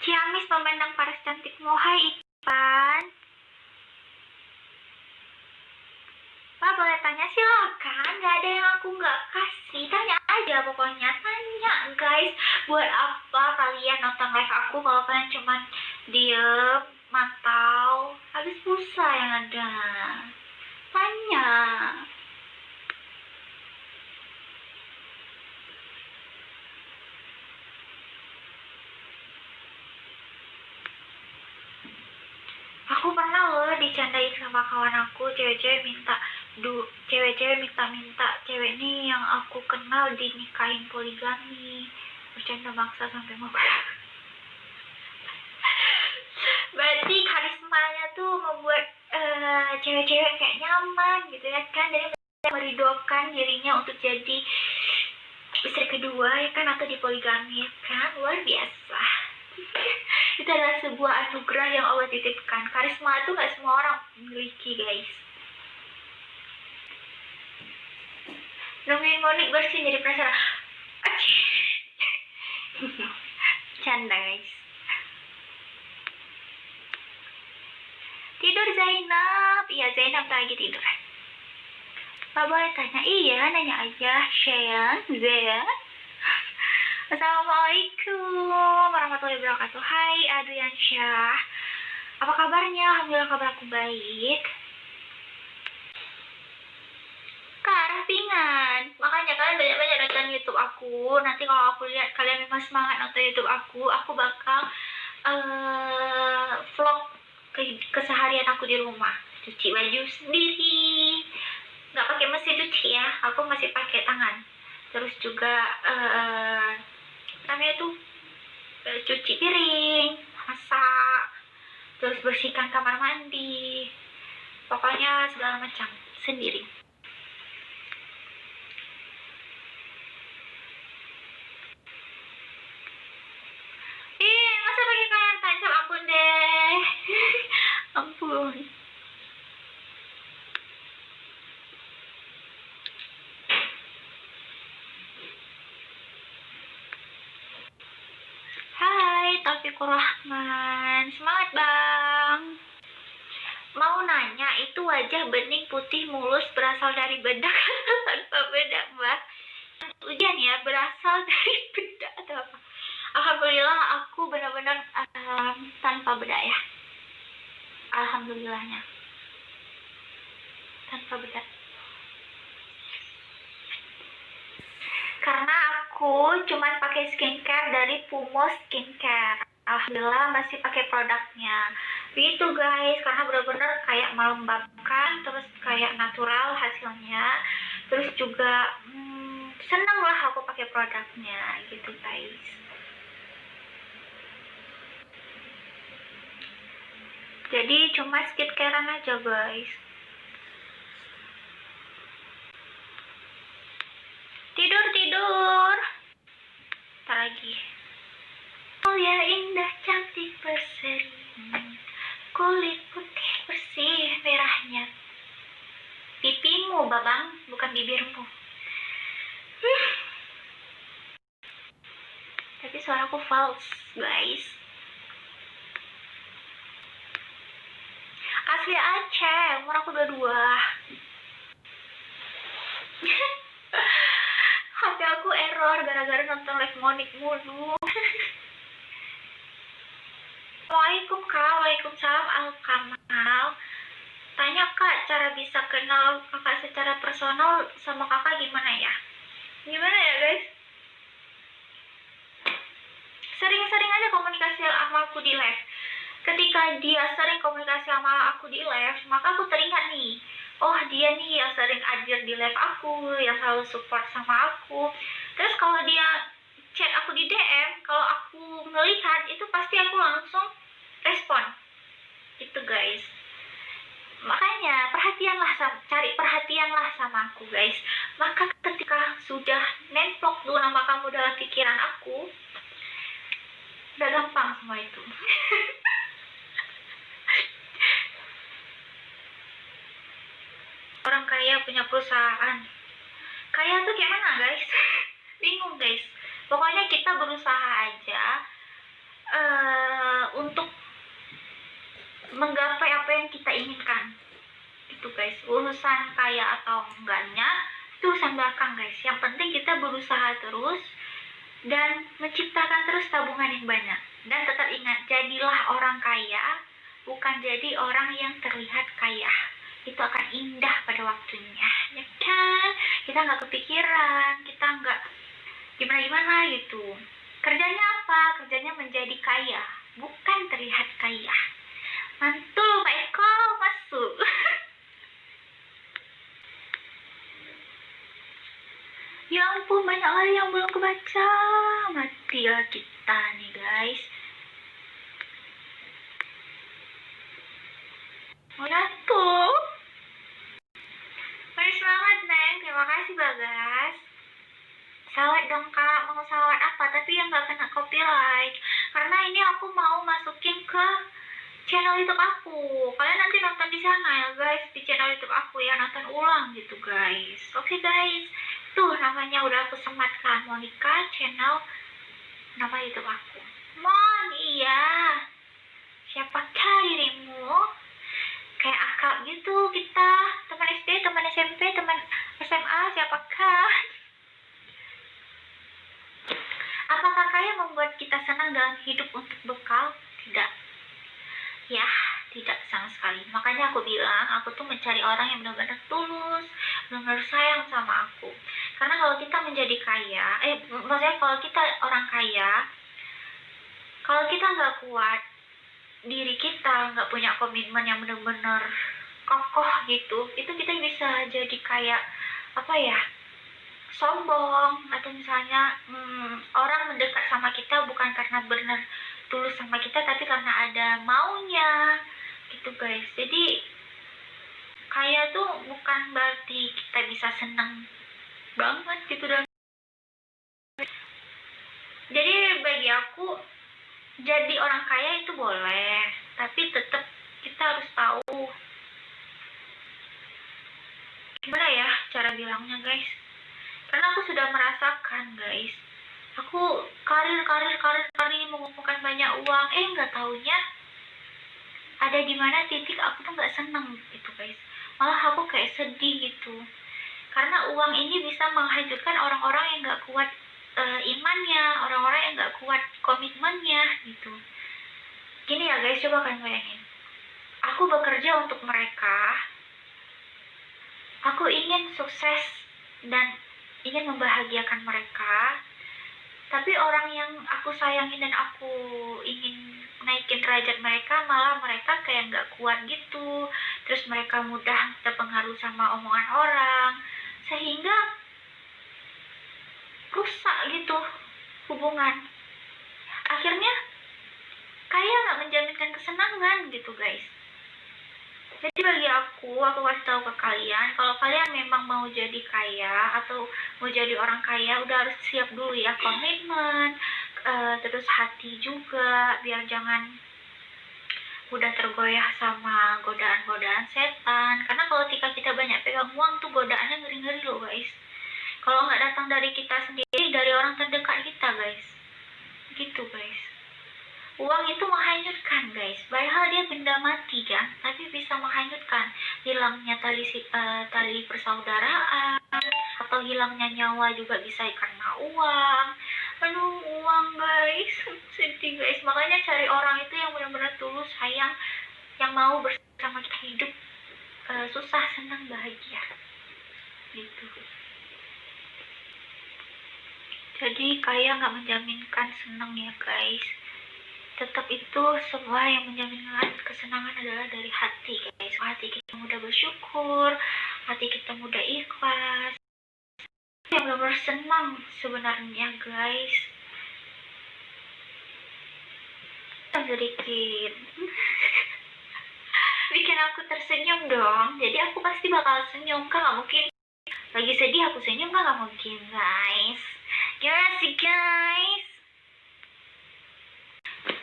Ciamis memandang paras cantikmu. Hai Ipan. aku nggak kasih, tanya aja pokoknya, tanya guys. Buat apa kalian nonton live aku kalau kalian cuman diem, mantau, habis pulsa yang ada. Tanya. Aku pernah loh dicandain sama kawan aku, cewek-cewek minta cewek-cewek minta cewek nih yang aku kenal dinikahin poligami, bercanda maksa sampai mau. Berarti karismanya tuh membuat cewek-cewek kayak nyaman gitu ya kan, jadi meridokan dirinya untuk jadi istri kedua ya kan, atau dipoligami ya kan. Luar biasa. Itu adalah sebuah anugerah yang Allah titipkan. Karisma itu gak semua orang memiliki guys. Nungguin Monik bersih jadi penasaran. Canda guys. Tidur Zainab. Iya Zainab lagi tidur. Pak boleh tanya? Iya nanya aja. Shayan Zea. Assalamualaikum warahmatullahi wabarakatuh. Hai Adrian Syah. Apa kabarnya? Alhamdulillah kabar aku baik. Ke arah Pingan. Makanya kalian banyak-banyak nonton YouTube aku. Nanti kalau aku lihat kalian memang semangat nonton YouTube aku bakal vlog keseharian aku di rumah. Cuci baju sendiri. Nggak pakai mesin cuci ya. Aku masih pakai tangan. Terus juga namanya tuh cuci piring, masak, terus bersihkan kamar mandi, pokoknya segala macam sendiri. Masa pakai kayak tancap ampun deh. Ampun. Hai Taufikur Rahman, semangat bang. Mau nanya, itu wajah bening putih mulus berasal dari bedak atau tanpa bedak mbak? Ujian ya, berasal dari bedak atau apa? Alhamdulillah aku benar-benar tanpa bedak ya. Alhamdulillahnya tanpa bedak. Karena aku cuman pakai skincare dari Pumo Skincare. Alhamdulillah masih pakai produknya. Gitu guys, karena benar-benar kayak melembabkan, terus kayak natural hasilnya. Terus juga seneng lah aku pakai produknya gitu guys. Jadi cuma skincarean aja guys. Tidur. Ntar lagi. Oh ya indah cantik berseri, kulit putih bersih merahnya. Pipimu babang, bukan bibirmu. Tapi suaraku false guys. Asli Aceh, umur aku 22. HP aku error gara-gara nonton live Monik mulu. Assalamualaikum kak. Waalaikumsalam Al-Kamal. Tanya kak, cara bisa kenal kakak secara personal sama kakak gimana ya? Gimana ya guys? Sering-sering aja komunikasi sama aku di live. Ketika dia sering komunikasi sama aku di live, maka aku teringat nih, oh dia nih yang sering hadir di live aku, yang selalu support sama aku. Terus kalau dia chat aku di DM, kalau aku ngelihat itu pasti aku langsung respon gitu guys. Makanya cari perhatianlah sama aku guys. Maka ketika sudah nemplok tuh nama kamu dalam pikiran aku, udah gampang semua itu. Orang kaya punya perusahaan. Kaya tuh kayak mana guys? Bingung guys. Pokoknya kita berusaha aja untuk menggapai apa yang kita inginkan gitu guys. Urusan kaya atau enggaknya itu urusan belakang guys. Yang penting kita berusaha terus dan menciptakan terus tabungan yang banyak. Dan tetap ingat, jadilah orang kaya, bukan jadi orang yang terlihat kaya. Itu akan indah pada waktunya, ya kan? Kita nggak kepikiran, kita nggak gimana-gimana gitu. Kerjanya apa? Kerjanya menjadi kaya, bukan terlihat kaya. Mantul, Pak Eko, masuk. Ya ampun, banyak kali yang belum kebaca. Mati lah kita nih guys. Mantul. Manis banget Neng, terima kasih Bagas. Salad dong kak, mau salad apa? Tapi yang gak kena copyright. Karena ini aku mau masukin ke channel YouTube aku. Kalian nanti nonton di sana ya guys, di channel YouTube aku ya, nonton ulang gitu guys. Oke guys, tuh namanya udah aku sematkan, Monica channel nama YouTube aku. Mon, iya. Siapakah dirimu? Kayak akrab gitu kita, teman SD, teman SMP, teman SMA, siapakah? Apakah kaya membuat kita senang dalam hidup untuk bekal? Tidak. Ya, tidak sama sekali. Makanya aku bilang, aku tuh mencari orang yang benar-benar tulus, benar-benar sayang sama aku. Karena kalau kita menjadi kaya, maksudnya kalau kita orang kaya, kalau kita nggak kuat, diri kita nggak punya komitmen yang benar-benar kokoh gitu, itu kita bisa jadi kayak apa ya, sombong, atau misalnya orang mendekat sama kita bukan karena benar tulus sama kita, tapi karena ada maunya gitu guys. Jadi kaya tuh bukan berarti kita bisa senang banget gitu dan jadi bagi aku jadi orang kaya itu boleh, tapi tetap kita harus tahu gimana ya cara bilangnya guys. Karena aku sudah merasakan guys, aku karir mengumpulkan banyak uang, nggak taunya ada di mana titik aku tuh nggak seneng gitu guys. Malah aku kayak sedih gitu, karena uang ini bisa menghancurkan orang-orang yang nggak kuat imannya, orang-orang yang nggak kuat komitmennya gitu. Gini ya guys, coba kalian bayangin, aku bekerja untuk mereka, aku ingin sukses dan ingin membahagiakan mereka, tapi orang yang aku sayangin dan aku ingin naikin derajat mereka, malah mereka kayak nggak kuat gitu, terus mereka mudah terpengaruh sama omongan orang, sehingga rusak gitu hubungan. Akhirnya kaya nggak menjaminkan kesenangan gitu guys. Jadi bagi aku kasih tahu ke kalian, kalau kalian memang mau jadi kaya atau mau jadi orang kaya, udah harus siap dulu ya, komitmen, terus hati juga, biar jangan mudah tergoyah sama godaan-godaan setan. Karena kalau kita banyak pegang uang tuh, godaannya ngeri-ngeri loh guys. Kalau nggak datang dari kita sendiri, dari orang terdekat kita guys, gitu guys. Uang itu menghanyutkan guys, padahal dia benda mati kan, tapi bisa menghanyutkan. Hilangnya tali persaudaraan, atau hilangnya nyawa juga bisa karena uang. Aduh, uang guys, sedih guys. Makanya cari orang itu yang benar-benar tulus, sayang, yang mau bersama kita hidup, susah, senang, bahagia gitu. Jadi kaya nggak menjaminkan senang ya guys. Tetap itu semua yang menjaminkan kesenangan adalah dari hati guys. Hati kita mudah bersyukur, hati kita mudah ikhlas, yang benar-benar senang sebenarnya guys. Sedikit bikin aku tersenyum dong, jadi aku pasti bakal senyum kan, nggak mungkin lagi sedih aku senyum kan, nggak mungkin guys. Gimana sih guys?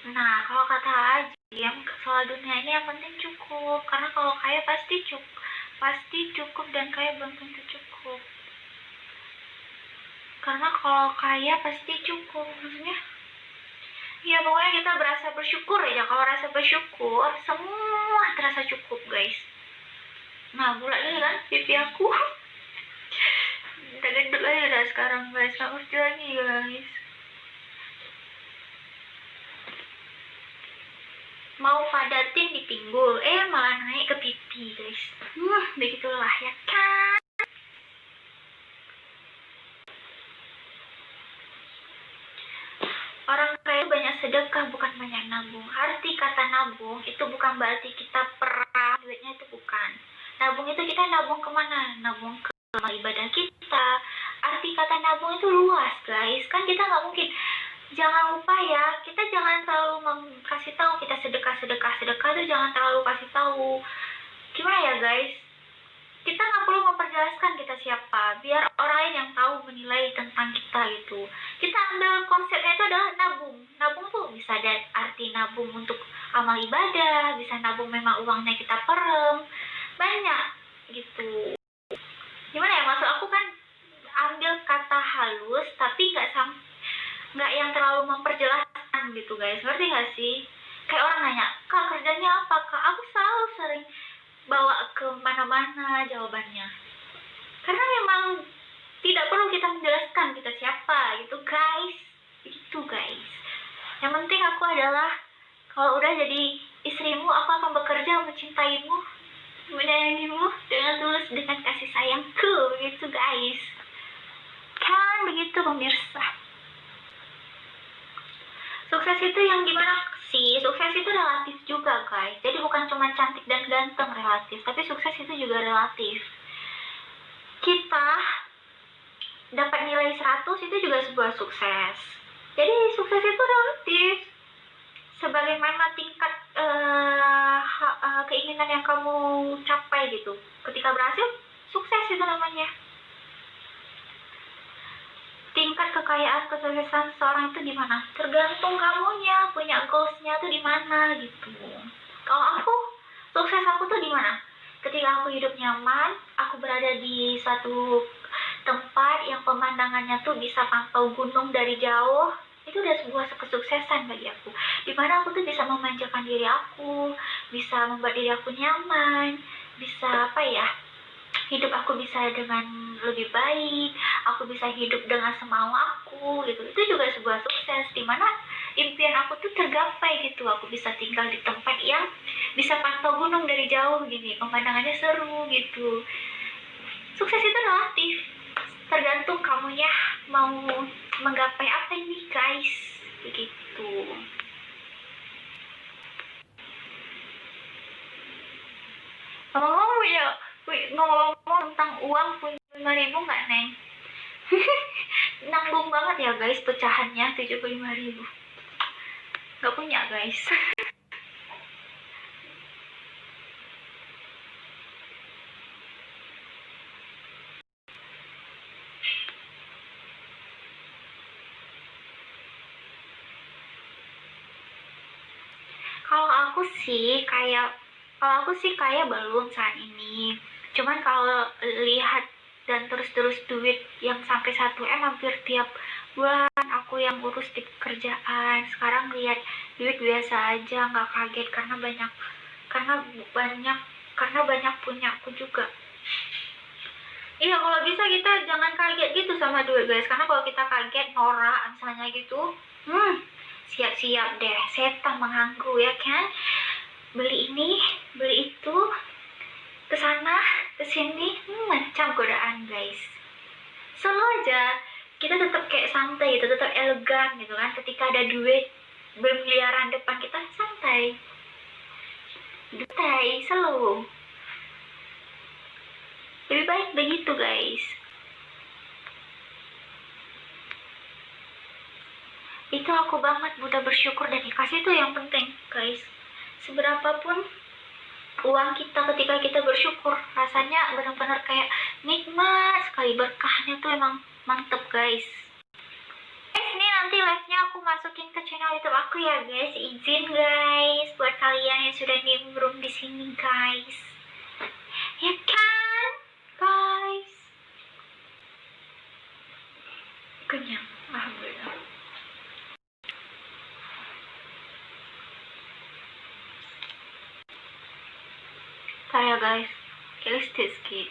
Nah, kalau kata Ajim, soal dunia ini yang penting cukup. Karena kalau kaya pasti cukup dan kaya belum tentu cukup. Karena kalau kaya pasti cukup, maksudnya ya pokoknya kita berasa bersyukur aja. Kalau rasa bersyukur, semua terasa cukup guys. Nah, bulat ini kan pipi aku. minta gendut aja udah sekarang guys, nggak ngerti lagi guys. Mau padatin di pinggul, malah naik ke pipi guys. Begitulah ya kan. Orang kaya banyak sedekah, bukan banyak nabung. Arti kata nabung itu bukan berarti kita perah duitnya, itu bukan. Nabung itu kita nabung kemana? Nabung ke amal ibadah kita. Arti kata nabung itu luas guys. Kan kita nggak mungkin, jangan lupa ya, kita jangan terlalu kasih tahu kita sedekah tuh jangan terlalu kasih tahu. Gimana ya guys? Kita nggak perlu memperjelaskan kita siapa, biar orang lain yang tahu menilai tentang kita gitu. Kita ambil konsepnya itu adalah nabung. Nabung tuh bisa ada arti nabung untuk amal ibadah, bisa nabung memang uangnya kita perem, banyak gitu. Gimana ya, maksud aku kan ambil kata halus tapi nggak yang terlalu memperjelaskan gitu guys, ngerti nggak sih? Kayak orang nanya, kak kerjanya apa kak? Aku selalu sering bawa ke mana-mana jawabannya, karena memang tidak perlu kita menjelaskan kita siapa gitu guys. Itu guys, yang penting aku adalah, kalau udah jadi istrimu, aku akan bekerja mencintaimu, menyayangimu dengan tulus, dengan kasih sayangku gitu guys. Kan begitu pemirsa. Sukses itu yang gimana sih? Sukses itu relatif juga guys. Jadi bukan cuma cantik dan ganteng relatif, tapi sukses itu juga relatif. Kita dapat nilai 100 itu juga sebuah sukses. Jadi sukses itu relatif. Sebagaimana tingkat keinginan yang kamu capai gitu. Ketika berhasil, sukses itu namanya. Tingkat kekayaan kesuksesan seseorang itu di mana? Tergantung kamunya, punya goalsnya tuh di mana gitu. Kalau aku, sukses aku tuh di mana? Ketika aku hidup nyaman, aku berada di suatu tempat yang pemandangannya tuh bisa pantau gunung dari jauh, itu udah sebuah kesuksesan bagi aku. Dimana aku tuh bisa memanjakan diri aku, bisa membuat diri aku nyaman, bisa hidup aku bisa dengan lebih baik, aku bisa hidup dengan semau aku gitu. Itu juga sebuah sukses, dimana impian aku tuh tergapai gitu. Aku bisa tinggal di tempat yang bisa pantau gunung dari jauh gini, pemandangannya seru gitu. Sukses itu relatif, tergantung kamunya mau menggapai apa ini guys, begitu. Ngomong-ngomong tentang uang, punya 5.000 nggak neng? Nanggung banget ya guys, pecahannya 75.000. Nggak punya guys. Kalau aku sih kayak belum saat ini. Cuman kalau lihat dan terus duit yang sampai 1 M hampir tiap bulan aku yang urus di kerjaan. Sekarang lihat duit biasa aja, nggak kaget karena banyak punya aku juga. Iya, kalau bisa kita jangan kaget gitu sama duit guys, karena kalau kita kaget norak misalnya gitu, siap-siap deh setan mengganggu ya kan. Beli ini, beli itu, kesana, kesini, macam godaan guys. Selalu aja kita tetap kayak santai gitu, tetap elegan gitu kan. Ketika ada duit bermiliaran depan kita, santai, selalu lebih baik begitu guys. Itu aku banget, mudah bersyukur dan ikhlas itu yang penting guys. Seberapapun uang kita, ketika kita bersyukur, rasanya benar-benar kayak nikmat sekali, berkahnya tuh emang mantep guys. Ini nanti live-nya aku masukin ke channel YouTube aku ya guys. Izin guys buat kalian yang sudah nimbrung di sini guys. Ya kan guys. Kenyang, alhamdulillah. Ntar ya guys, sedikit.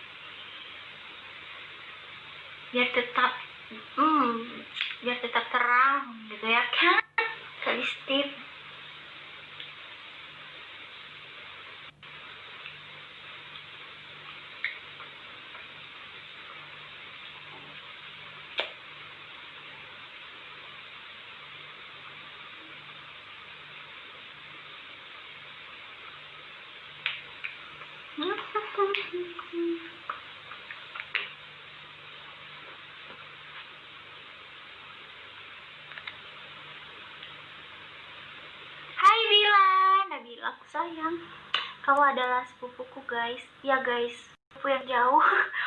biar tetap biar tetap terang gitu ya kan, Kak Listip. Hai Bila, Nabila aku sayang. Kamu adalah sepupuku guys. Ya guys, sepupu yang jauh.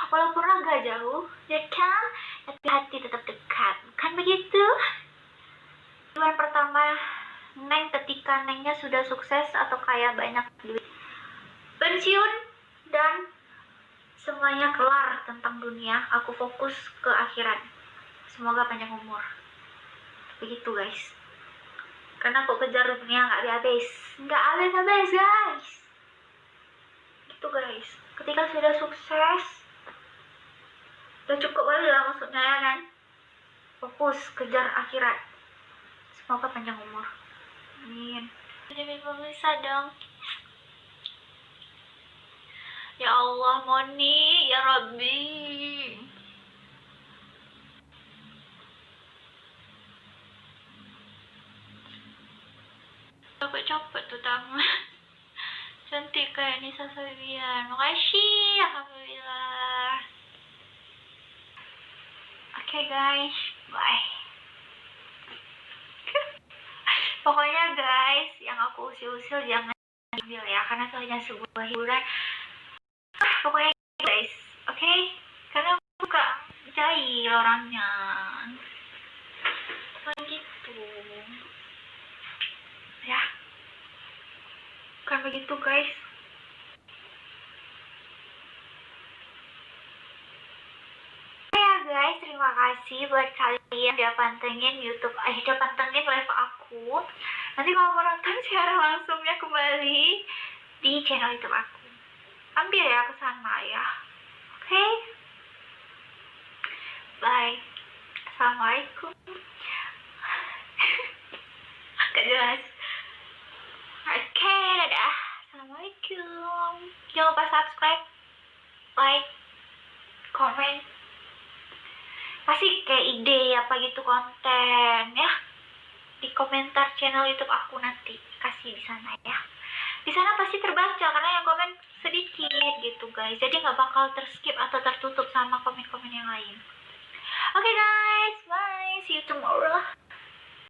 Walaupun agak jauh, ya kan? Tapi hati tetap dekat. Kan begitu? Tujuan pertama Neng ketika Nengnya sudah sukses atau kaya banyak duit, pensiun, dan semuanya kelar tentang dunia, aku fokus ke akhirat. Semoga panjang umur. Begitu guys. Karena aku kejar dunia nggak habis guys. Gitu guys. Ketika sudah sukses, udah cukup kali lah maksudnya ya kan. Fokus kejar akhirat. Semoga panjang umur. Amin. Jadi pemirsa dong. Ya Allah, Moni, ya Rabbi. Capek-capek tuh tangan. Cantik kayak Nisa Febian. Makasih, alhamdulillah. Oke guys, bye. Pokoknya guys, yang aku usil-usil jangan diambil ya, karena itu hanya sebuah hiburan. Pokoknya guys, oke? Karena aku suka jahil orangnya. Begitu. Ya. Bukan begitu guys. Ya guys, terima kasih buat kalian udah pantengin YouTube, udah pantengin live aku. Nanti kalau mau nonton secara langsungnya kembali di channel YouTube aku. Ambil ya ke sana ya. Oke? Bye. Assalamualaikum. Gak jelas. Oke, dadah. Assalamualaikum. Jangan lupa subscribe, like, komen. Pasti kayak ide apa gitu konten ya. Di komentar channel YouTube aku nanti kasih di sana ya. Di sana pasti terbaca karena yang komen sedikit gitu guys. Jadi nggak bakal terskip atau tertutup sama komen-komen yang lain. Oke guys, bye. See you tomorrow.